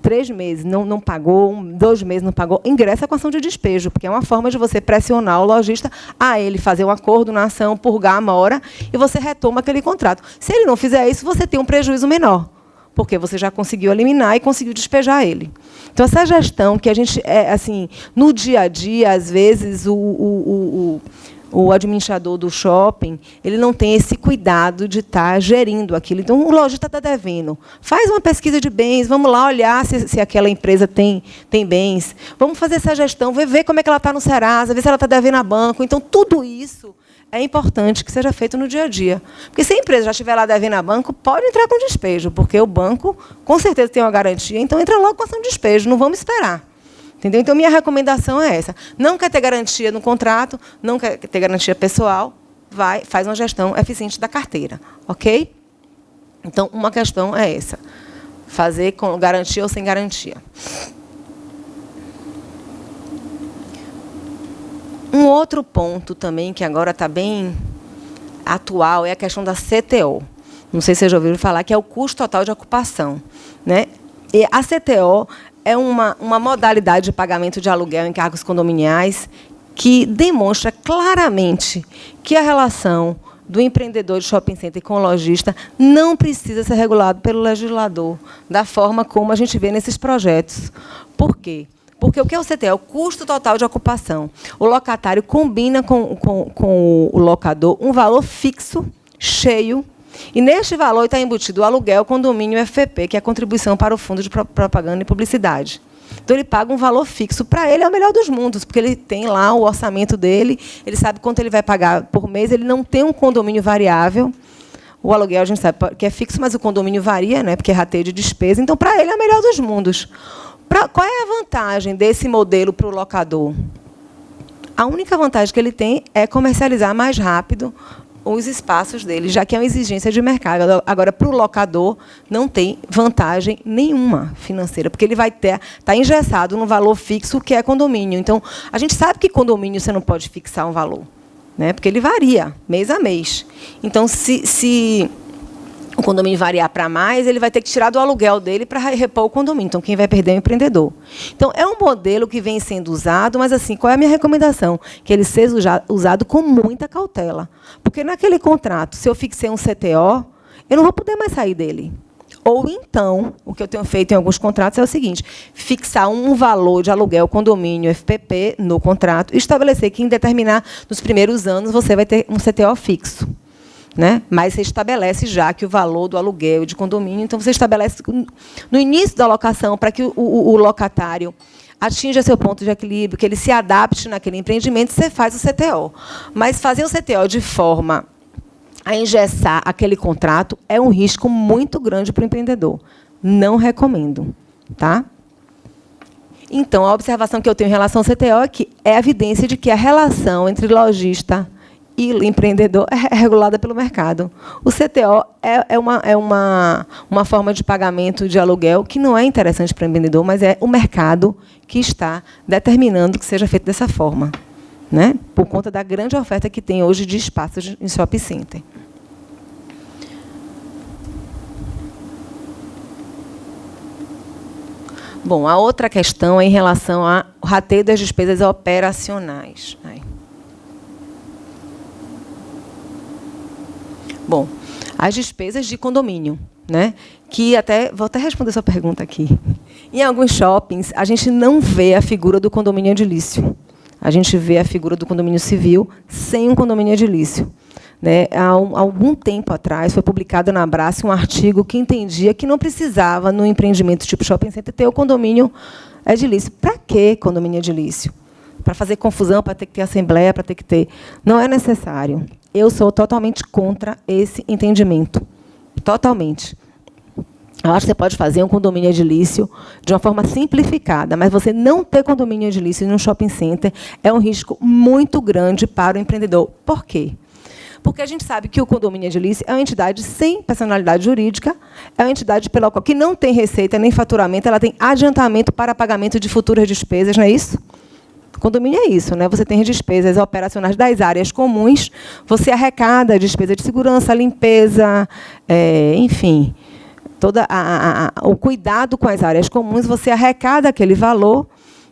3 meses não pagou, 2 meses não pagou, ingressa com ação de despejo, porque é uma forma de você pressionar o lojista a ele fazer um acordo na ação, purgar a mora, e você retoma aquele contrato. Se ele não fizer isso, você tem um prejuízo menor, porque você já conseguiu eliminar e conseguiu despejar ele. Então, essa gestão que a gente, assim, no dia a dia, às vezes, o administrador do shopping, ele não tem esse cuidado de estar gerindo aquilo. Então, o lojista está devendo. Faz uma pesquisa de bens, vamos lá olhar se aquela empresa tem bens. Vamos fazer essa gestão, ver como é que ela está no Serasa, ver se ela está devendo a banco. Então, tudo isso é importante que seja feito no dia a dia. Porque se a empresa já estiver lá devendo a banco, pode entrar com despejo, porque o banco, com certeza, tem uma garantia, então entra logo com ação de despejo, não vamos esperar. Entendeu? Então, minha recomendação é essa. Não quer ter garantia no contrato, não quer ter garantia pessoal, faz uma gestão eficiente da carteira. Ok? Então, uma questão é essa. Fazer com garantia ou sem garantia. Um outro ponto também, que agora está bem atual, é a questão da CTO. Não sei se vocês já ouviram falar, que é o custo total de ocupação. Né? E a CTO é uma modalidade de pagamento de aluguel em encargos condominiais que demonstra claramente que a relação do empreendedor de shopping center com o lojista não precisa ser regulado pelo legislador, da forma como a gente vê nesses projetos. Por quê? Porque o que é o CTO? É o custo total de ocupação. O locatário combina com o locador um valor fixo, cheio, e neste valor está embutido o aluguel, condomínio FPP, que é a contribuição para o fundo de propaganda e publicidade. Então, ele paga um valor fixo. Para ele, é o melhor dos mundos, porque ele tem lá o orçamento dele, ele sabe quanto ele vai pagar por mês, ele não tem um condomínio variável. O aluguel, a gente sabe que é fixo, mas o condomínio varia, né, porque é rateio de despesa. Então, para ele, é o melhor dos mundos. Qual é a vantagem desse modelo para o locador? A única vantagem que ele tem é comercializar mais rápido os espaços dele, já que é uma exigência de mercado. Agora, para o locador, não tem vantagem nenhuma financeira, porque ele vai estar engessado no valor fixo, que é condomínio. Então, a gente sabe que condomínio você não pode fixar um valor, né, porque ele varia mês a mês. Então, se o condomínio variar para mais, ele vai ter que tirar do aluguel dele para repor o condomínio. Então, quem vai perder é o empreendedor. Então, é um modelo que vem sendo usado, mas, assim, qual é a minha recomendação? Que ele seja usado com muita cautela. Porque, naquele contrato, se eu fixei um CTO, eu não vou poder mais sair dele. Ou, então, o que eu tenho feito em alguns contratos é o seguinte, fixar um valor de aluguel, condomínio, FPP, no contrato, e estabelecer que, nos primeiros anos, você vai ter um CTO fixo. Né? Mas você estabelece já que o valor do aluguel de condomínio, então você estabelece no início da locação, para que o locatário atinja seu ponto de equilíbrio, que ele se adapte naquele empreendimento, você faz o CTO. Mas fazer o CTO de forma a engessar aquele contrato é um risco muito grande para o empreendedor. Não recomendo. Tá? Então, a observação que eu tenho em relação ao CTO é que é evidência de que a relação entre lojista e o empreendedor é regulada pelo mercado. O CTO é uma forma de pagamento de aluguel que não é interessante para o empreendedor, mas é o mercado que está determinando que seja feito dessa forma, né? Por conta da grande oferta que tem hoje de espaços em shopping center. Bom, a outra questão é em relação ao rateio das despesas operacionais. Bom, as despesas de condomínio, né? Que vou até responder sua pergunta aqui. Em alguns shoppings, a gente não vê a figura do condomínio edilício. A gente vê a figura do condomínio civil sem um condomínio edilício. Né? Há algum tempo atrás, foi publicado na Abrace um artigo que entendia que não precisava, no empreendimento tipo shopping center, ter o condomínio edilício. Para que condomínio edilício? Para fazer confusão, para ter que ter assembleia, para ter que ter... Não é necessário. Eu sou totalmente contra esse entendimento. Totalmente. Eu acho que você pode fazer um condomínio edilício de uma forma simplificada, mas você não ter condomínio edilício em um shopping center é um risco muito grande para o empreendedor. Por quê? Porque a gente sabe que o condomínio edilício é uma entidade sem personalidade jurídica, é uma entidade pela qual que não tem receita nem faturamento, ela tem adiantamento para pagamento de futuras despesas, não é isso? Condomínio é isso, né? Você tem as despesas operacionais das áreas comuns, você arrecada a despesa de segurança, limpeza, enfim, todo o cuidado com as áreas comuns, você arrecada aquele valor,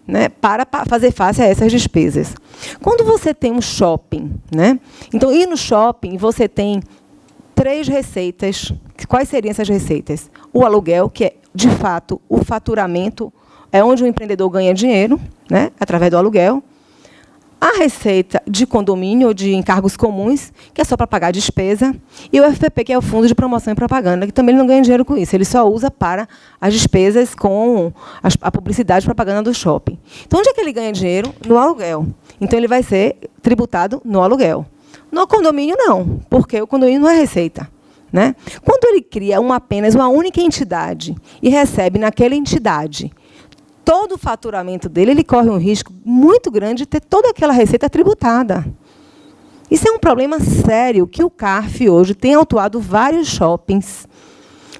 né, para fazer face a essas despesas. Quando você tem um shopping, né? Então, ir no shopping, você tem 3 receitas. Quais seriam essas receitas? O aluguel, que é, de fato, o faturamento, é onde o empreendedor ganha dinheiro, né, através do aluguel. A receita de condomínio ou de encargos comuns, que é só para pagar a despesa, e o FPP, que é o Fundo de Promoção e Propaganda, que também não ganha dinheiro com isso, ele só usa para as despesas com a publicidade e propaganda do shopping. Então, onde é que ele ganha dinheiro? No aluguel. Então, ele vai ser tributado no aluguel. No condomínio, não, porque o condomínio não é receita, né? Quando ele cria apenas uma única entidade e recebe naquela entidade todo o faturamento dele, ele corre um risco muito grande de ter toda aquela receita tributada. Isso é um problema sério, que o CARF hoje tem autuado vários shoppings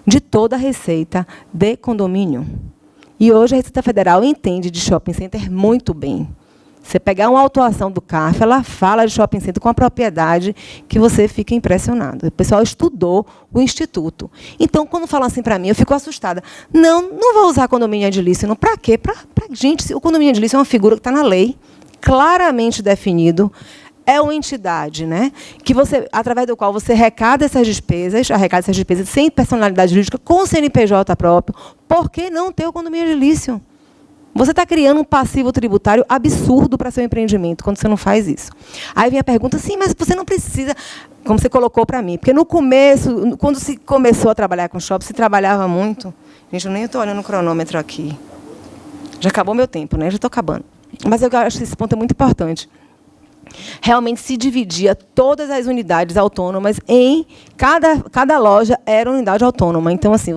de toda a receita de condomínio. E hoje a Receita Federal entende de shopping center muito bem. Você pegar uma autuação do CARF, ela fala de shopping center com a propriedade que você fica impressionado. O pessoal estudou o Instituto. Então, quando falam assim para mim, eu fico assustada. Não vou usar condomínio edilício. Para quê? Gente, o condomínio edilício é uma figura que está na lei, claramente definido. É uma entidade, né, que você, através do qual você arrecada essas despesas sem personalidade jurídica, com o CNPJ próprio. Por que não ter o condomínio edilício? Você está criando um passivo tributário absurdo para seu empreendimento, quando você não faz isso. Aí vem a pergunta, sim, mas você não precisa, como você colocou para mim, porque no começo, quando se começou a trabalhar com shopping, se trabalhava muito. Gente, eu nem estou olhando o cronômetro aqui. Já acabou meu tempo, né? Já estou acabando. Mas eu acho que esse ponto é muito importante. Realmente se dividia todas as unidades autônomas em... Cada loja era uma unidade autônoma. Então, assim,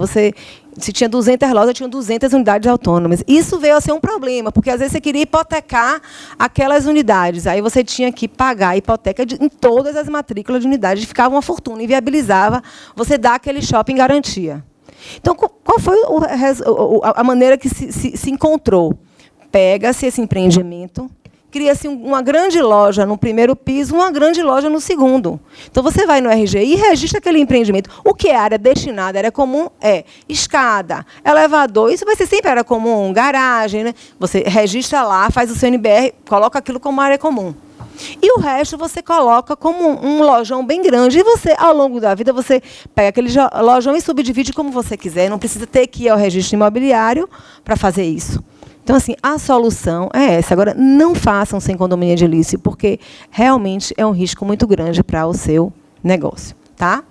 se tinha 200 lojas, tinham 200 unidades autônomas. Isso veio a ser um problema, porque, às vezes, você queria hipotecar aquelas unidades. Aí você tinha que pagar a hipoteca em todas as matrículas de unidades. Ficava uma fortuna, inviabilizava você dar aquele shopping em garantia. Então, qual foi a maneira que se encontrou? Pega-se esse empreendimento, cria-se uma grande loja no primeiro piso, uma grande loja no segundo. Então, você vai no RG e registra aquele empreendimento. O que é área destinada, área comum, é escada, elevador, isso vai ser sempre área comum, garagem, né? Você registra lá, faz o seu NBR, coloca aquilo como área comum. E o resto você coloca como um lojão bem grande. E você, ao longo da vida, você pega aquele lojão e subdivide como você quiser. Não precisa ter que ir ao registro imobiliário para fazer isso. Então, assim, a solução é essa. Agora, não façam sem condomínio edilício, porque realmente é um risco muito grande para o seu negócio. Tá?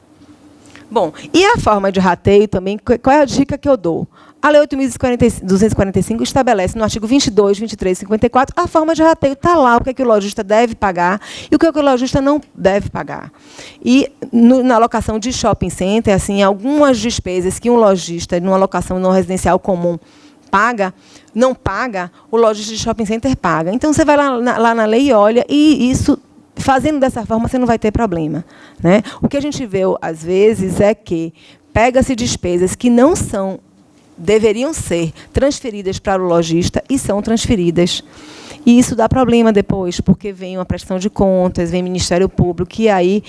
Bom, e a forma de rateio também, qual é a dica que eu dou? A Lei 8.245 estabelece no artigo 22, 23 e 54 a forma de rateio. Está lá o que, é que o lojista deve pagar e o que, é que o lojista não deve pagar. E na alocação de shopping center, assim, algumas despesas que um lojista, numa locação não residencial comum, não paga, o lojista de shopping center paga. Então, você vai lá na lei e olha, e isso, fazendo dessa forma, você não vai ter problema, né? O que a gente vê, às vezes, é que pega-se despesas que deveriam ser transferidas para o lojista e são transferidas. E isso dá problema depois, porque vem uma prestação de contas, vem Ministério Público, e aí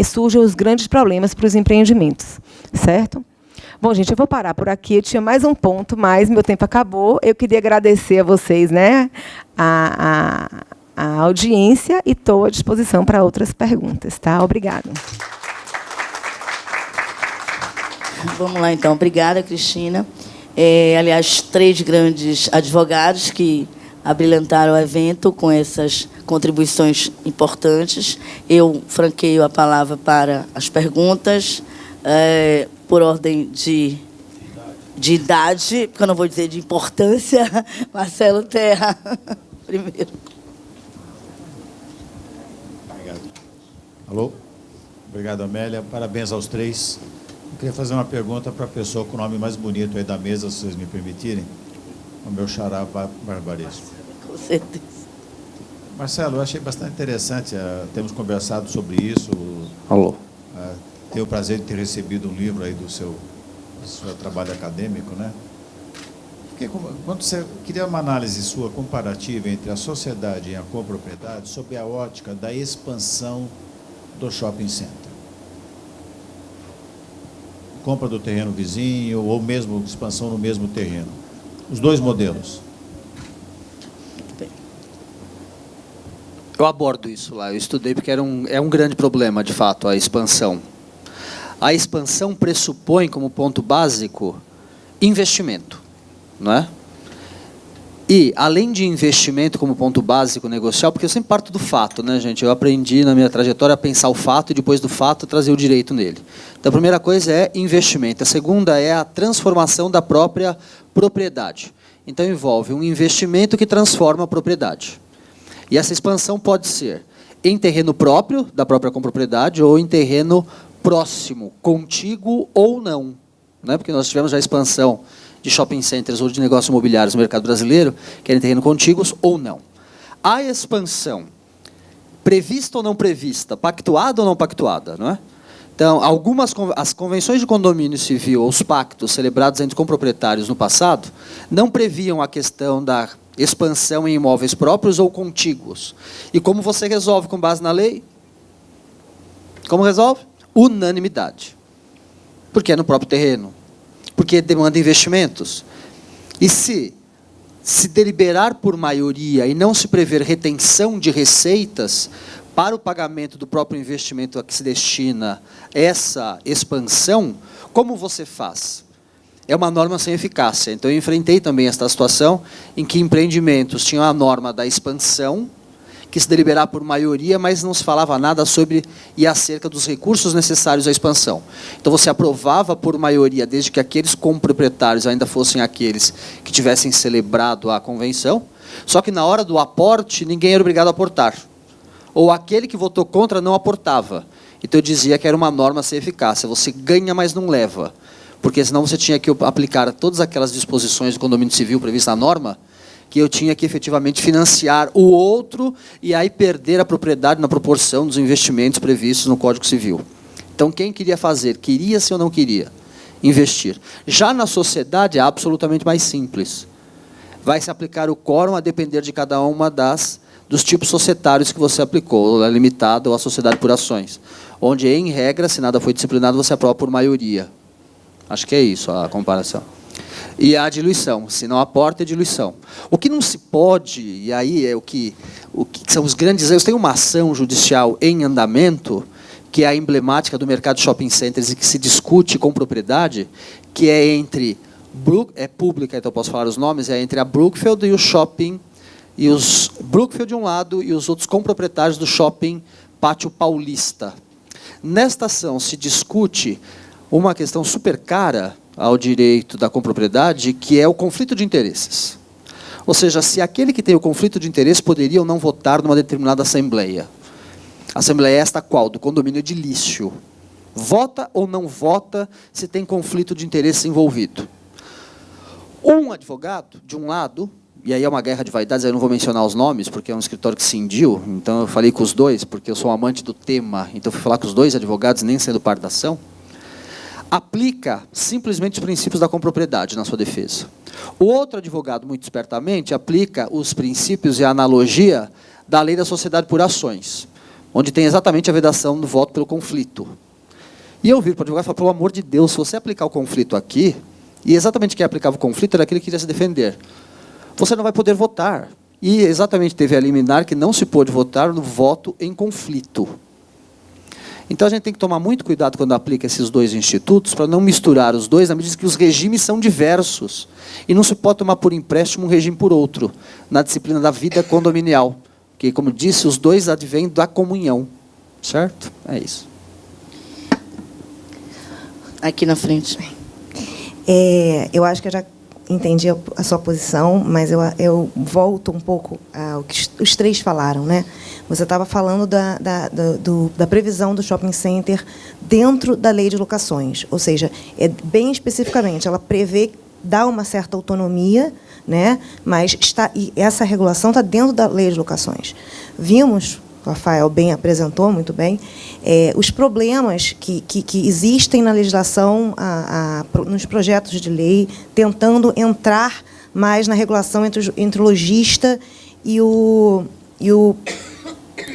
surgem os grandes problemas para os empreendimentos, certo? Bom, gente, eu vou parar por aqui. Eu tinha mais um ponto, mas meu tempo acabou. Eu queria agradecer a vocês, né, a audiência, e estou à disposição para outras perguntas. Tá? Obrigada. Vamos lá, então. Obrigada, Cristina. Aliás, 3 grandes advogados que abrilhantaram o evento com essas contribuições importantes. Eu franqueio a palavra para as perguntas. Por ordem de idade, porque eu não vou dizer de importância. Marcelo Terra, primeiro. Obrigado. Alô? Obrigado, Amélia. Parabéns aos 3. Eu queria fazer uma pergunta para a pessoa com o nome mais bonito aí da mesa, se vocês me permitirem. O meu xará Barbaresco. Com certeza. Marcelo, eu achei bastante interessante, temos conversado sobre isso. Alô. Tenho o prazer de ter recebido um livro aí do seu trabalho acadêmico, né? Quando você queria uma análise sua comparativa entre a sociedade e a copropriedade sob a ótica da expansão do shopping center. Compra do terreno vizinho ou mesmo expansão no mesmo terreno. Os dois modelos. Eu abordo isso lá, eu estudei porque é um grande problema, de fato, a expansão. A expansão pressupõe, como ponto básico, investimento, não é? E, além de investimento como ponto básico negocial, porque eu sempre parto do fato, né, gente? Eu aprendi na minha trajetória a pensar o fato e, depois do fato, trazer o direito nele. Então, a primeira coisa é investimento. A segunda é a transformação da própria propriedade. Então, envolve um investimento que transforma a propriedade. E essa expansão pode ser em terreno próprio, da própria copropriedade, ou em terreno próximo, contíguo ou não. Né? Porque nós tivemos já a expansão de shopping centers ou de negócios imobiliários no mercado brasileiro, que era em terreno contíguos ou não. A expansão, prevista ou não prevista, pactuada ou não pactuada, não é? Então, as convenções de condomínio civil, ou os pactos celebrados entre comproprietários no passado, não previam a questão da expansão em imóveis próprios ou contíguos. E como você resolve com base na lei? Como resolve? Unanimidade. Porque é no próprio terreno. Porque demanda investimentos. E se deliberar por maioria e não se prever retenção de receitas para o pagamento do próprio investimento a que se destina essa expansão, como você faz? É uma norma sem eficácia. Então, eu enfrentei também esta situação em que empreendimentos tinham a norma da expansão, que se deliberar por maioria, mas não se falava nada sobre e acerca dos recursos necessários à expansão. Então, você aprovava por maioria, desde que aqueles comproprietários ainda fossem aqueles que tivessem celebrado a convenção, só que na hora do aporte, ninguém era obrigado a aportar. Ou aquele que votou contra não aportava. Então, eu dizia que era uma norma sem eficácia. Você ganha, mas não leva. Porque senão você tinha que aplicar todas aquelas disposições do condomínio civil previstas na norma, que eu tinha que efetivamente financiar o outro e aí perder a propriedade na proporção dos investimentos previstos no Código Civil. Então, quem queria fazer? Queria-se ou não queria? Investir. Já na sociedade é absolutamente mais simples. Vai se aplicar o quórum a depender de cada uma dos tipos societários que você aplicou, a limitada ou a sociedade por ações. Onde, em regra, se nada foi disciplinado, você aprova por maioria. Acho que é isso a comparação. E a diluição, se não aporta, é diluição. O que não se pode, e aí é o que são os grandes erros, tem uma ação judicial em andamento, que é a emblemática do mercado de shopping centers e que se discute com propriedade, que é entre, é pública, então posso falar os nomes, é entre a Brookfield e o shopping, e os Brookfield de um lado e os outros comproprietários do shopping Pátio Paulista. Nesta ação se discute uma questão super cara ao direito da compropriedade, que é o conflito de interesses. Ou seja, se aquele que tem o conflito de interesse poderia ou não votar numa determinada assembleia. Assembleia esta qual? Do condomínio edilício. Vota ou não vota se tem conflito de interesse envolvido. Um advogado, de um lado, e aí é uma guerra de vaidades, eu não vou mencionar os nomes, porque é um escritório que cindiu, então eu falei com os dois, porque eu sou um amante do tema, então eu fui falar com os dois advogados, nem sendo parte da ação, aplica simplesmente os princípios da compropriedade na sua defesa. O outro advogado, muito espertamente, aplica os princípios e a analogia da lei da sociedade por ações, onde tem exatamente a vedação do voto pelo conflito. E eu viro para o advogado e falo, pelo amor de Deus, se você aplicar o conflito aqui, e exatamente quem aplicava o conflito era aquele que queria se defender, você não vai poder votar. E exatamente teve a liminar que não se pôde votar no voto em conflito. Então, a gente tem que tomar muito cuidado quando aplica esses dois institutos, para não misturar os dois, na medida que os regimes são diversos. E não se pode tomar por empréstimo um regime por outro, na disciplina da vida condominial. Porque, como disse, os dois advêm da comunhão. Certo? É isso. Aqui na frente. Eu acho que eu já entendi a sua posição, mas eu volto um pouco ao que os três falaram, né? Você estava falando da previsão do shopping center dentro da lei de locações, ou seja, bem especificamente, ela prevê, dá uma certa autonomia, né? Mas e essa regulação está dentro da lei de locações. Vimos, o Rafael bem apresentou, muito bem, os problemas que existem na legislação, nos projetos de lei, tentando entrar mais na regulação entre o lojista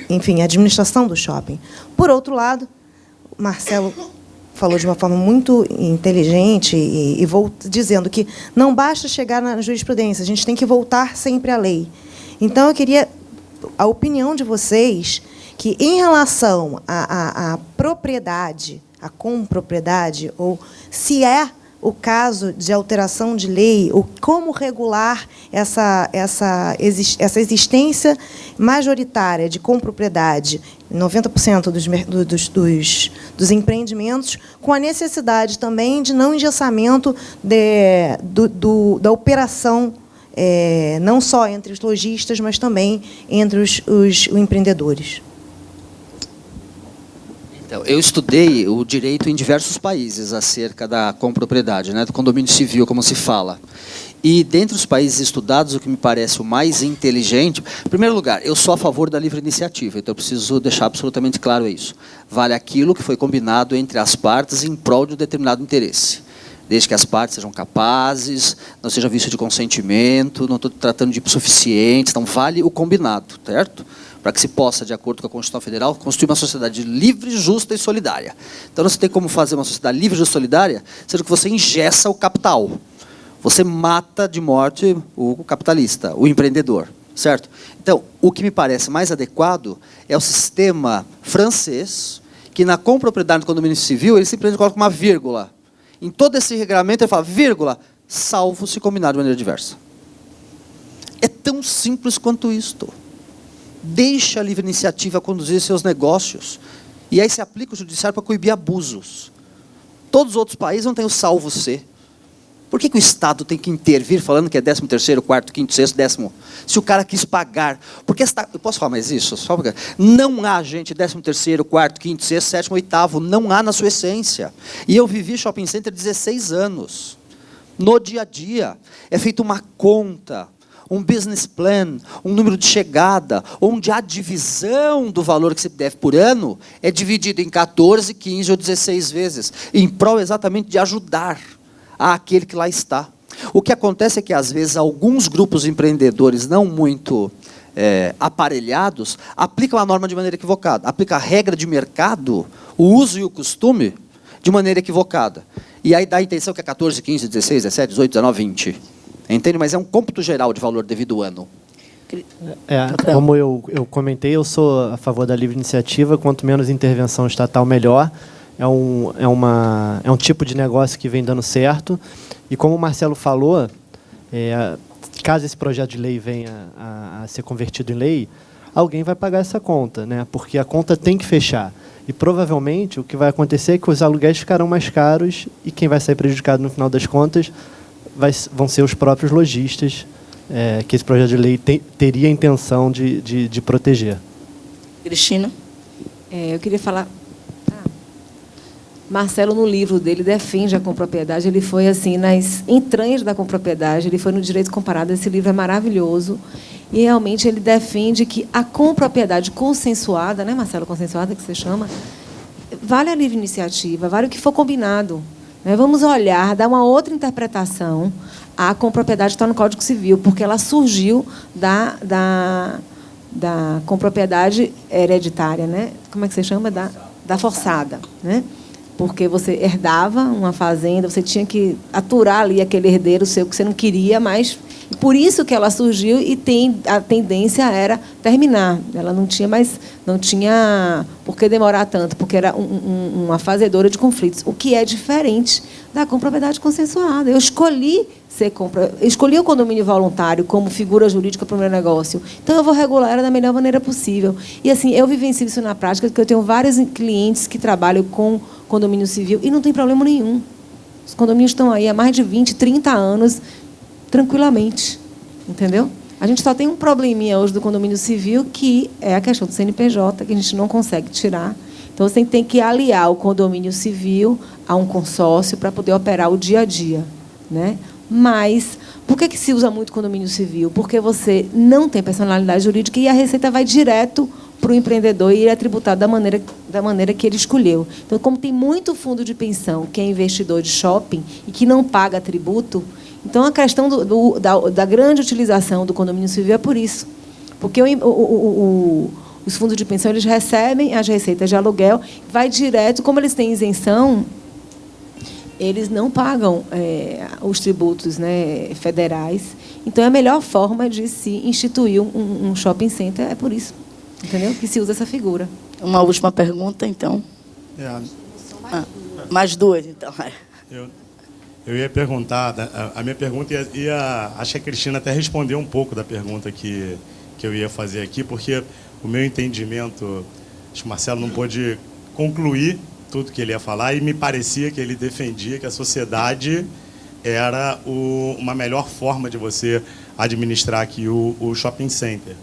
enfim, a administração do shopping. Por outro lado, o Marcelo falou de uma forma muito inteligente e dizendo que não basta chegar na jurisprudência, a gente tem que voltar sempre à lei. Então, eu queria a opinião de vocês que, em relação à propriedade, à compropriedade, ou se é o caso de alteração de lei, ou como regular essa existência majoritária de compropriedade, 90% dos empreendimentos, com a necessidade também de não engessamento da operação, não só entre os lojistas, mas também entre os empreendedores. Então, eu estudei o direito em diversos países acerca da compropriedade, né, do condomínio civil, como se fala. E, dentre os países estudados, o que me parece o mais inteligente... Em primeiro lugar, eu sou a favor da livre iniciativa, então eu preciso deixar absolutamente claro isso. Vale aquilo que foi combinado entre as partes em prol de um determinado interesse. Desde que as partes sejam capazes, não seja vício de consentimento, não estou tratando de suficientes, então vale o combinado, certo? Para que se possa, de acordo com a Constituição Federal, construir uma sociedade livre, justa e solidária. Então, não se tem como fazer uma sociedade livre, justa e solidária, sendo que você engessa o capital. Você mata de morte o capitalista, o empreendedor, certo? Então, o que me parece mais adequado é o sistema francês, que na compropriedade do condomínio civil, ele simplesmente coloca uma vírgula. Em todo esse regulamento, ele fala, vírgula, salvo se combinado de maneira diversa. É tão simples quanto isto. Deixa a livre iniciativa conduzir seus negócios. E aí se aplica o judiciário para coibir abusos. Todos os outros países não têm o salvo C. Por que o Estado tem que intervir falando que é 13º, 4º, 5º, 6º, 10º? Se o cara quis pagar. Porque eu posso falar mais isso? Só porque não há, gente, 13º, 4º, 5º, 6º, 7º, 8º. Não há na sua essência. E eu vivi shopping center 16 anos. No dia a dia. É feita uma conta, um business plan, um número de chegada, onde a divisão do valor que se deve por ano é dividido em 14, 15 ou 16 vezes, em prol exatamente de ajudar àquele que lá está. O que acontece é que, às vezes, alguns grupos empreendedores não muito aparelhados aplicam a norma de maneira equivocada, aplicam a regra de mercado, o uso e o costume, de maneira equivocada. E aí dá a intenção que é 14, 15, 16, 17, 18, 19, 20. Entende? Mas é um cômputo geral de valor devido ao ano. Como eu comentei, eu sou a favor da livre iniciativa. Quanto menos intervenção estatal, melhor. É um tipo de negócio que vem dando certo. E como o Marcelo falou, caso esse projeto de lei venha a ser convertido em lei, alguém vai pagar essa conta, né? Porque a conta tem que fechar. E provavelmente o que vai acontecer é que os aluguéis ficarão mais caros e quem vai sair prejudicado no final das contas vão ser os próprios lojistas, que esse projeto de lei teria a intenção de proteger. Cristina? Eu queria falar... Marcelo, no livro dele, defende a compropriedade. Ele foi assim nas entranhas da compropriedade, ele foi no direito comparado. Esse livro é maravilhoso. E, realmente, ele defende que a compropriedade consensuada, né, Marcelo, consensuada que você chama, vale a livre iniciativa, vale o que for combinado. Vamos olhar, dar uma outra interpretação à compropriedade que está no Código Civil, porque ela surgiu da compropriedade hereditária, né? Como é que você chama? Da forçada, né? Porque você herdava uma fazenda, você tinha que aturar ali aquele herdeiro seu que você não queria, mas por isso que ela surgiu e a tendência era terminar. Ela não tinha por que demorar tanto, porque era uma fazedora de conflitos, o que é diferente da compropriedade consensuada. Eu escolhi o condomínio voluntário como figura jurídica para o meu negócio, então eu vou regular ela da melhor maneira possível. E assim, eu vivencio isso na prática, porque eu tenho vários clientes que trabalham com condomínio civil e não tem problema nenhum. Os condomínios estão aí há mais de 20, 30 anos, tranquilamente, entendeu? A gente só tem um probleminha hoje do condomínio civil, que é a questão do CNPJ, que a gente não consegue tirar. Então, você tem que aliar o condomínio civil a um consórcio para poder operar o dia a dia, né? Mas, Por que se usa muito condomínio civil? Porque você não tem personalidade jurídica e a receita vai direto para o empreendedor e ele é tributado da maneira que ele escolheu. Então, como tem muito fundo de pensão que é investidor de shopping e que não paga tributo, então a questão da grande utilização do condomínio civil é por isso. Porque os fundos de pensão eles recebem as receitas de aluguel, vai direto, como eles têm isenção, eles não pagam os tributos, né, federais. Então, é a melhor forma de se instituir um shopping center é por isso, entendeu? Que se usa essa figura. Uma última pergunta, então. Mais duas, então. Eu ia perguntar, a minha pergunta acho que a Cristina até respondeu um pouco da pergunta que eu ia fazer aqui, porque o meu entendimento, acho que o Marcelo não pôde concluir tudo que ele ia falar, e me parecia que ele defendia que a sociedade era uma melhor forma de você administrar aqui o shopping center.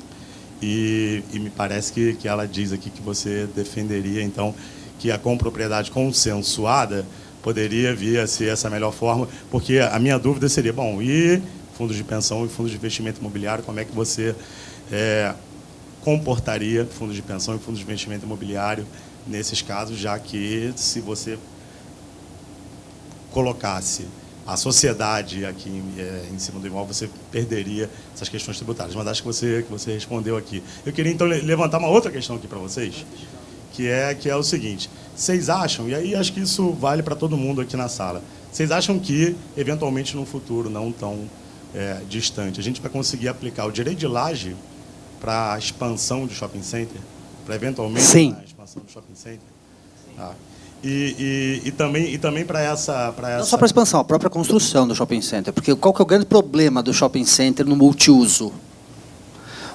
E me parece que ela diz aqui que você defenderia, então, que a compropriedade consensuada poderia vir a ser essa melhor forma, porque a minha dúvida seria, bom, e fundos de pensão e fundos de investimento imobiliário, como é que você comportaria fundos de pensão e fundos de investimento imobiliário nesses casos, já que se você colocasse a sociedade aqui em cima do imóvel, você perderia essas questões tributárias. Mas acho que você respondeu aqui. Eu queria, então, levantar uma outra questão aqui para vocês, que é o seguinte. Vocês acham, e aí acho que isso vale para todo mundo aqui na sala, vocês acham que, eventualmente, num futuro não tão distante, a gente vai conseguir aplicar o direito de laje para a expansão do shopping center? Para, eventualmente, Sim. a expansão do shopping center? E também para essa... Não só para a expansão, a própria construção do shopping center. Porque qual que é o grande problema do shopping center no multiuso?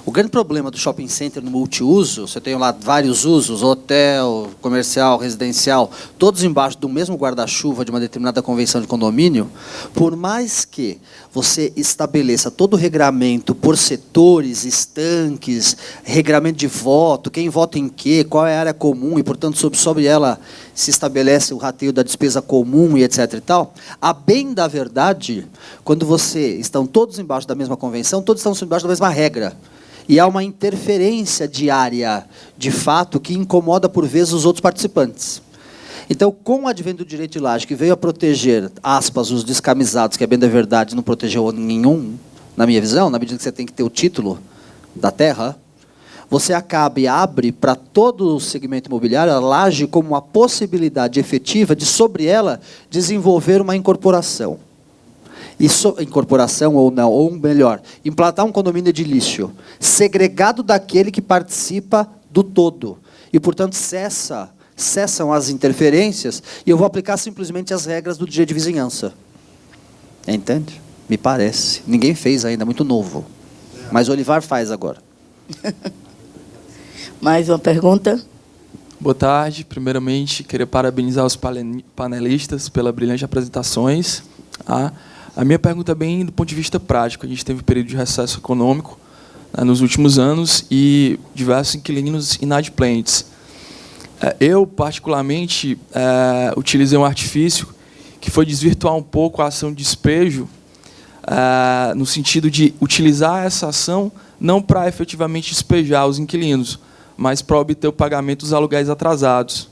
O grande problema do shopping center no multiuso, você tem lá vários usos, hotel, comercial, residencial, todos embaixo do mesmo guarda-chuva de uma determinada convenção de condomínio, por mais que você estabeleça todo o regramento por setores, estanques, regramento de voto, quem vota em quê, qual é a área comum, e, portanto, sobre ela se estabelece o rateio da despesa comum e etc. e tal, a bem da verdade, quando estão todos embaixo da mesma convenção, todos estão embaixo da mesma regra. E há uma interferência diária, de fato, que incomoda, por vezes, os outros participantes. Então, com o advento do direito de laje, que veio a proteger, aspas, os descamisados, que, a bem da verdade, não protegeu nenhum, na minha visão, na medida que você tem que ter o título da terra, você acaba e abre para todo o segmento imobiliário a laje como uma possibilidade efetiva de, sobre ela, desenvolver uma incorporação. Incorporação ou não, ou melhor, implantar um condomínio edilício, segregado daquele que participa do todo. E, portanto, cessam as interferências e eu vou aplicar simplesmente as regras do direito de vizinhança. Entende? Me parece. Ninguém fez ainda, é muito novo. Mas o Olivar faz agora. Mais uma pergunta? Boa tarde. Primeiramente, queria parabenizar os panelistas pelas brilhantes apresentações. A minha pergunta é bem do ponto de vista prático. A gente teve um período de recesso econômico nos últimos anos e diversos inquilinos inadimplentes. Eu, particularmente, utilizei um artifício que foi desvirtuar um pouco a ação de despejo, no sentido de utilizar essa ação não para efetivamente despejar os inquilinos, mas para obter o pagamento dos aluguéis atrasados.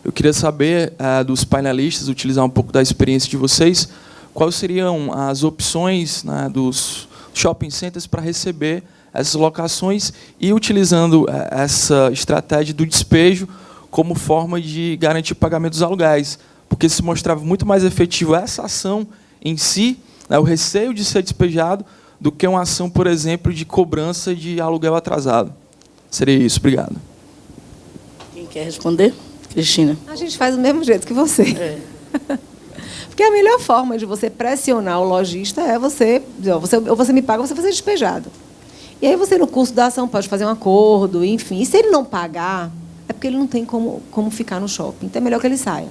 Eu queria saber dos painelistas, utilizar um pouco da experiência de vocês, quais seriam as opções, né, dos shopping centers para receber essas locações e utilizando essa estratégia do despejo como forma de garantir o pagamento dos aluguéis, porque se mostrava muito mais efetivo essa ação em si, né, o receio de ser despejado, do que uma ação, por exemplo, de cobrança de aluguel atrasado. Seria isso. Obrigado. Quem quer responder? Cristina. A gente faz do mesmo jeito que você. Porque a melhor forma de você pressionar o lojista é você me paga, ou você vai ser despejado. E aí você, no curso da ação, pode fazer um acordo, enfim. E se ele não pagar, é porque ele não tem como ficar no shopping. Então é melhor que ele saia.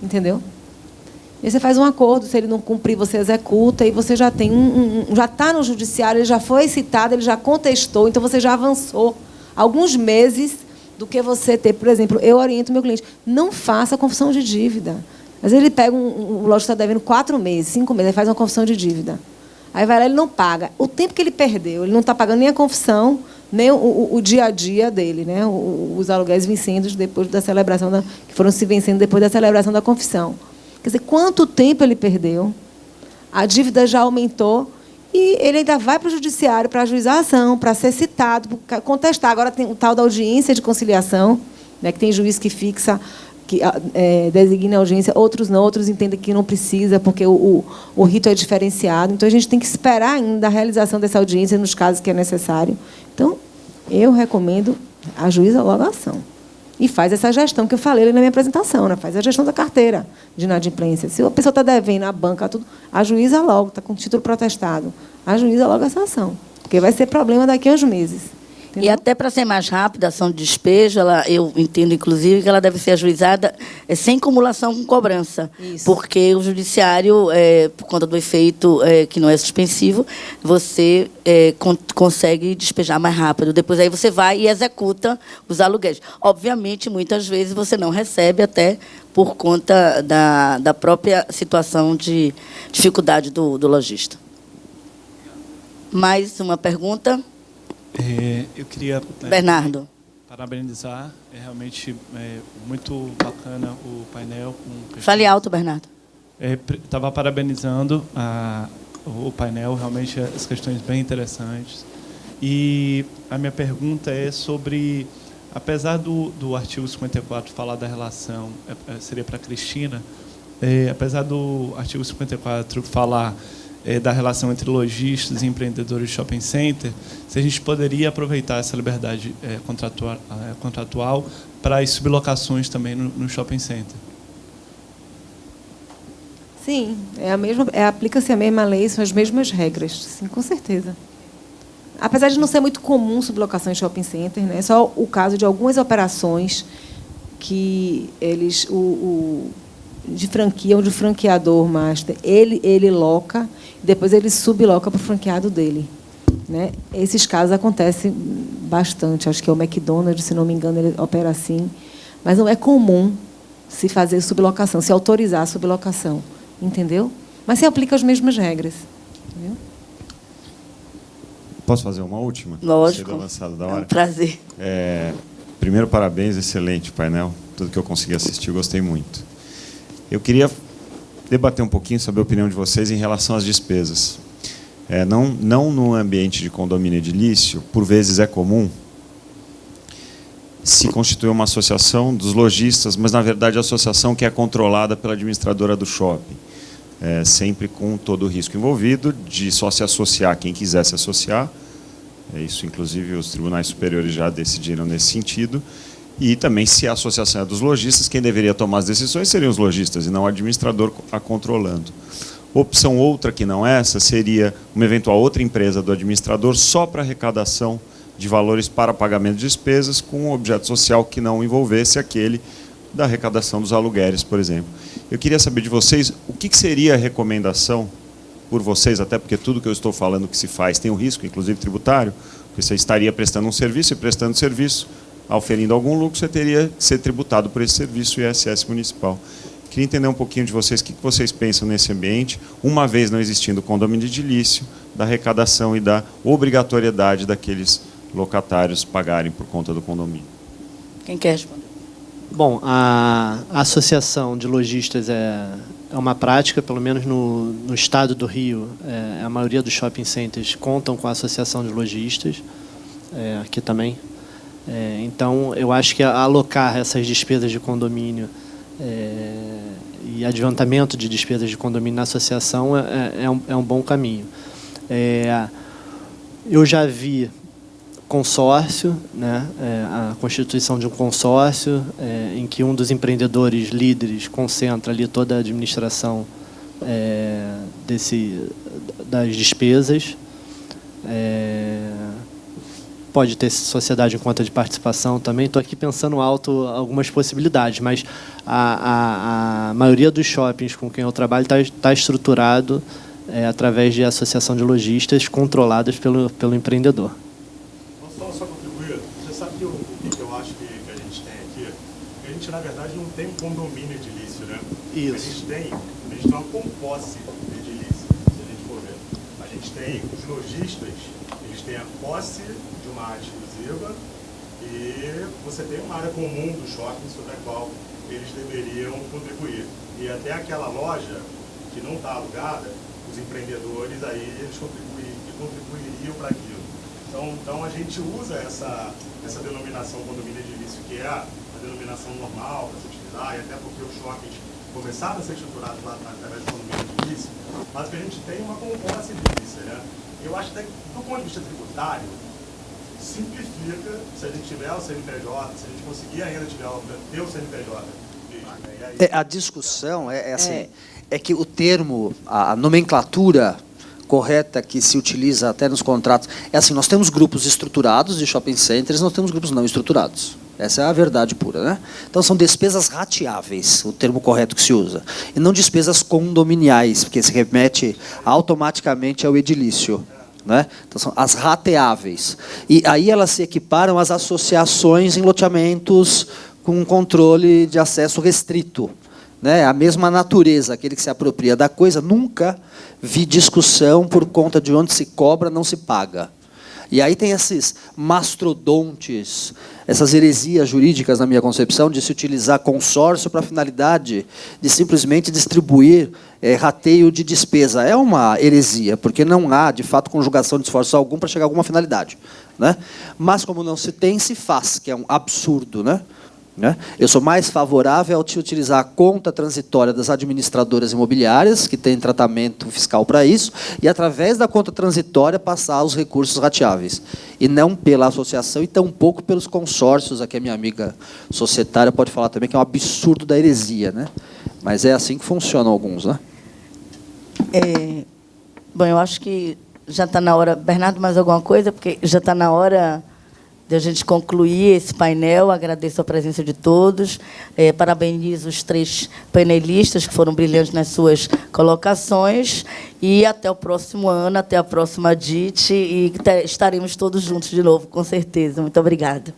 Entendeu? E aí você faz um acordo, se ele não cumprir, você executa, e você já tem já está no judiciário, ele já foi citado, ele já contestou, então você já avançou alguns meses do que você ter. Por exemplo, eu oriento o meu cliente, não faça confissão de dívida. Às vezes ele pega o lojista está devendo 4 meses, 5 meses, ele faz uma confissão de dívida. Aí vai lá, ele não paga. O tempo que ele perdeu, ele não está pagando nem a confissão, nem o dia a dia dele, né? Os aluguéis vencidos depois da celebração, que foram se vencendo depois da celebração da confissão. Quer dizer, quanto tempo ele perdeu? A dívida já aumentou e ele ainda vai para o judiciário para ajuizar a ação, para ser citado, para contestar. Agora tem o tal da audiência de conciliação, né, que tem juiz que fixa, que designa a audiência, outros não, outros entendem que não precisa, porque o rito é diferenciado. Então, a gente tem que esperar ainda a realização dessa audiência nos casos que é necessário. Então, eu recomendo, ajuiza logo a ação. E faz essa gestão que eu falei ali na minha apresentação, né? Faz a gestão da carteira de inadimplência. Se a pessoa está devendo a banca, tudo, ajuiza logo, está com título protestado. Ajuiza logo essa ação, porque vai ser problema daqui a uns meses. Entendeu? E até para ser mais rápida, a ação de despejo, eu entendo, inclusive, que ela deve ser ajuizada sem cumulação com cobrança. Isso. Porque o judiciário, por conta do efeito que não é suspensivo, você consegue despejar mais rápido. Depois aí você vai e executa os aluguéis. Obviamente, muitas vezes você não recebe até por conta da própria situação de dificuldade do lojista. Mais uma pergunta? Eu queria Bernardo. parabenizar. É realmente muito bacana o painel. Fale alto, Bernardo. Estava parabenizando o painel, realmente as questões bem interessantes. E a minha pergunta é sobre, apesar do artigo 54 falar da relação, seria para a Cristina, apesar do artigo 54 falar da relação entre lojistas e empreendedores de shopping center, se a gente poderia aproveitar essa liberdade contratual para as sublocações também no shopping center. Sim, aplica-se a mesma lei, são as mesmas regras, sim, com certeza. Apesar de não ser muito comum sublocação em shopping center, né, é só o caso de algumas operações que eles de franquia, onde o franqueador master, ele loca, depois ele subloca para o franqueado dele. Né? Esses casos acontecem bastante. Acho que é o McDonald's, se não me engano, ele opera assim. Mas não é comum se fazer sublocação, se autorizar a sublocação. Entendeu? Mas se aplica as mesmas regras. Entendeu? Posso fazer uma última? Lógico. Avançado da hora. É um prazer. Primeiro, parabéns, excelente painel. Tudo que eu consegui assistir, eu gostei muito. Eu queria debater um pouquinho sobre a opinião de vocês em relação às despesas. Não no ambiente de condomínio edilício, por vezes é comum se constituir uma associação dos lojistas, mas, na verdade, a associação que é controlada pela administradora do shopping. Sempre com todo o risco envolvido de só se associar quem quiser se associar. Isso, inclusive, os tribunais superiores já decidiram nesse sentido. E também, se a associação é dos lojistas, quem deveria tomar as decisões seriam os lojistas, e não o administrador a controlando. Opção outra, que não essa, seria uma eventual outra empresa do administrador só para arrecadação de valores para pagamento de despesas, com um objeto social que não envolvesse aquele da arrecadação dos aluguéis, por exemplo. Eu queria saber de vocês o que seria a recomendação por vocês, até porque tudo que eu estou falando que se faz tem um risco, inclusive tributário, porque você estaria prestando um serviço, e prestando serviço, auferindo algum lucro, você teria que ser tributado por esse serviço ISS municipal. Queria entender um pouquinho de vocês, o que vocês pensam nesse ambiente, uma vez não existindo condomínio edilício, da arrecadação e da obrigatoriedade daqueles locatários pagarem por conta do condomínio. Quem quer responder? Bom, a associação de lojistas é uma prática, pelo menos no estado do Rio, a maioria dos shopping centers contam com a associação de lojistas, aqui também. Então, eu acho que alocar essas despesas de condomínio e adiantamento de despesas de condomínio na associação é um bom caminho. Eu já vi consórcio, né, a constituição de um consórcio em que um dos empreendedores líderes concentra ali toda a administração das despesas. Pode ter sociedade em conta de participação também. Estou aqui pensando alto algumas possibilidades, mas a maioria dos shoppings com quem eu trabalho está estruturado através de associação de lojistas controladas pelo empreendedor. Posso só contribuir? Você sabe que o que eu acho que a gente tem aqui? A gente, na verdade, não tem um condomínio edilício, né? Isso. A gente tem uma composse edilícia, se a gente for ver. A A gente tem os lojistas, eles têm a posse de uma área exclusiva e você tem uma área comum do shopping sobre a qual eles deveriam contribuir. E até aquela loja que não está alugada, os empreendedores aí eles contribuiriam para aquilo. Então a gente usa essa denominação condomínio edilício, que é a denominação normal para se utilizar, e até porque os shoppings começaram a ser estruturados lá através do condomínio edilício, mas que a gente tem uma composta edilícia, né? Eu acho até que, do ponto de vista tributário, simplifica se a gente tiver o CNPJ, se a gente conseguir ainda ter o CNPJ. A discussão é que o termo, a nomenclatura correta que se utiliza até nos contratos, é assim, nós temos grupos estruturados de shopping centers, nós temos grupos não estruturados. Essa é a verdade pura, né? Então são despesas rateáveis, o termo correto que se usa, e não despesas condominiais, porque se remete automaticamente ao edilício, né? Então são as rateáveis. E aí elas se equiparam às associações em loteamentos com controle de acesso restrito, né? A mesma natureza, aquele que se apropria da coisa. Nunca vi discussão por conta de onde se cobra, não se paga. E aí tem esses mastrodontes, essas heresias jurídicas, na minha concepção, de se utilizar consórcio para a finalidade de simplesmente distribuir rateio de despesa. É uma heresia, porque não há, de fato, conjugação de esforço algum para chegar a alguma finalidade, né? Mas, como não se tem, se faz, que é um absurdo, né? Eu sou mais favorável ao de utilizar a conta transitória das administradoras imobiliárias, que tem tratamento fiscal para isso, e, através da conta transitória, passar os recursos rateáveis. E não pela associação, e tampouco pelos consórcios. Aqui a minha amiga societária pode falar também, que é um absurdo da heresia, né? Mas é assim que funcionam alguns, né? Bom, eu acho que já está na hora... Bernardo, mais alguma coisa? Porque já está na hora de a gente concluir esse painel. Agradeço a presença de todos. Parabenizo os 3 painelistas que foram brilhantes nas suas colocações. E até o próximo ano, até a próxima DIT, e estaremos todos juntos de novo, com certeza. Muito obrigada.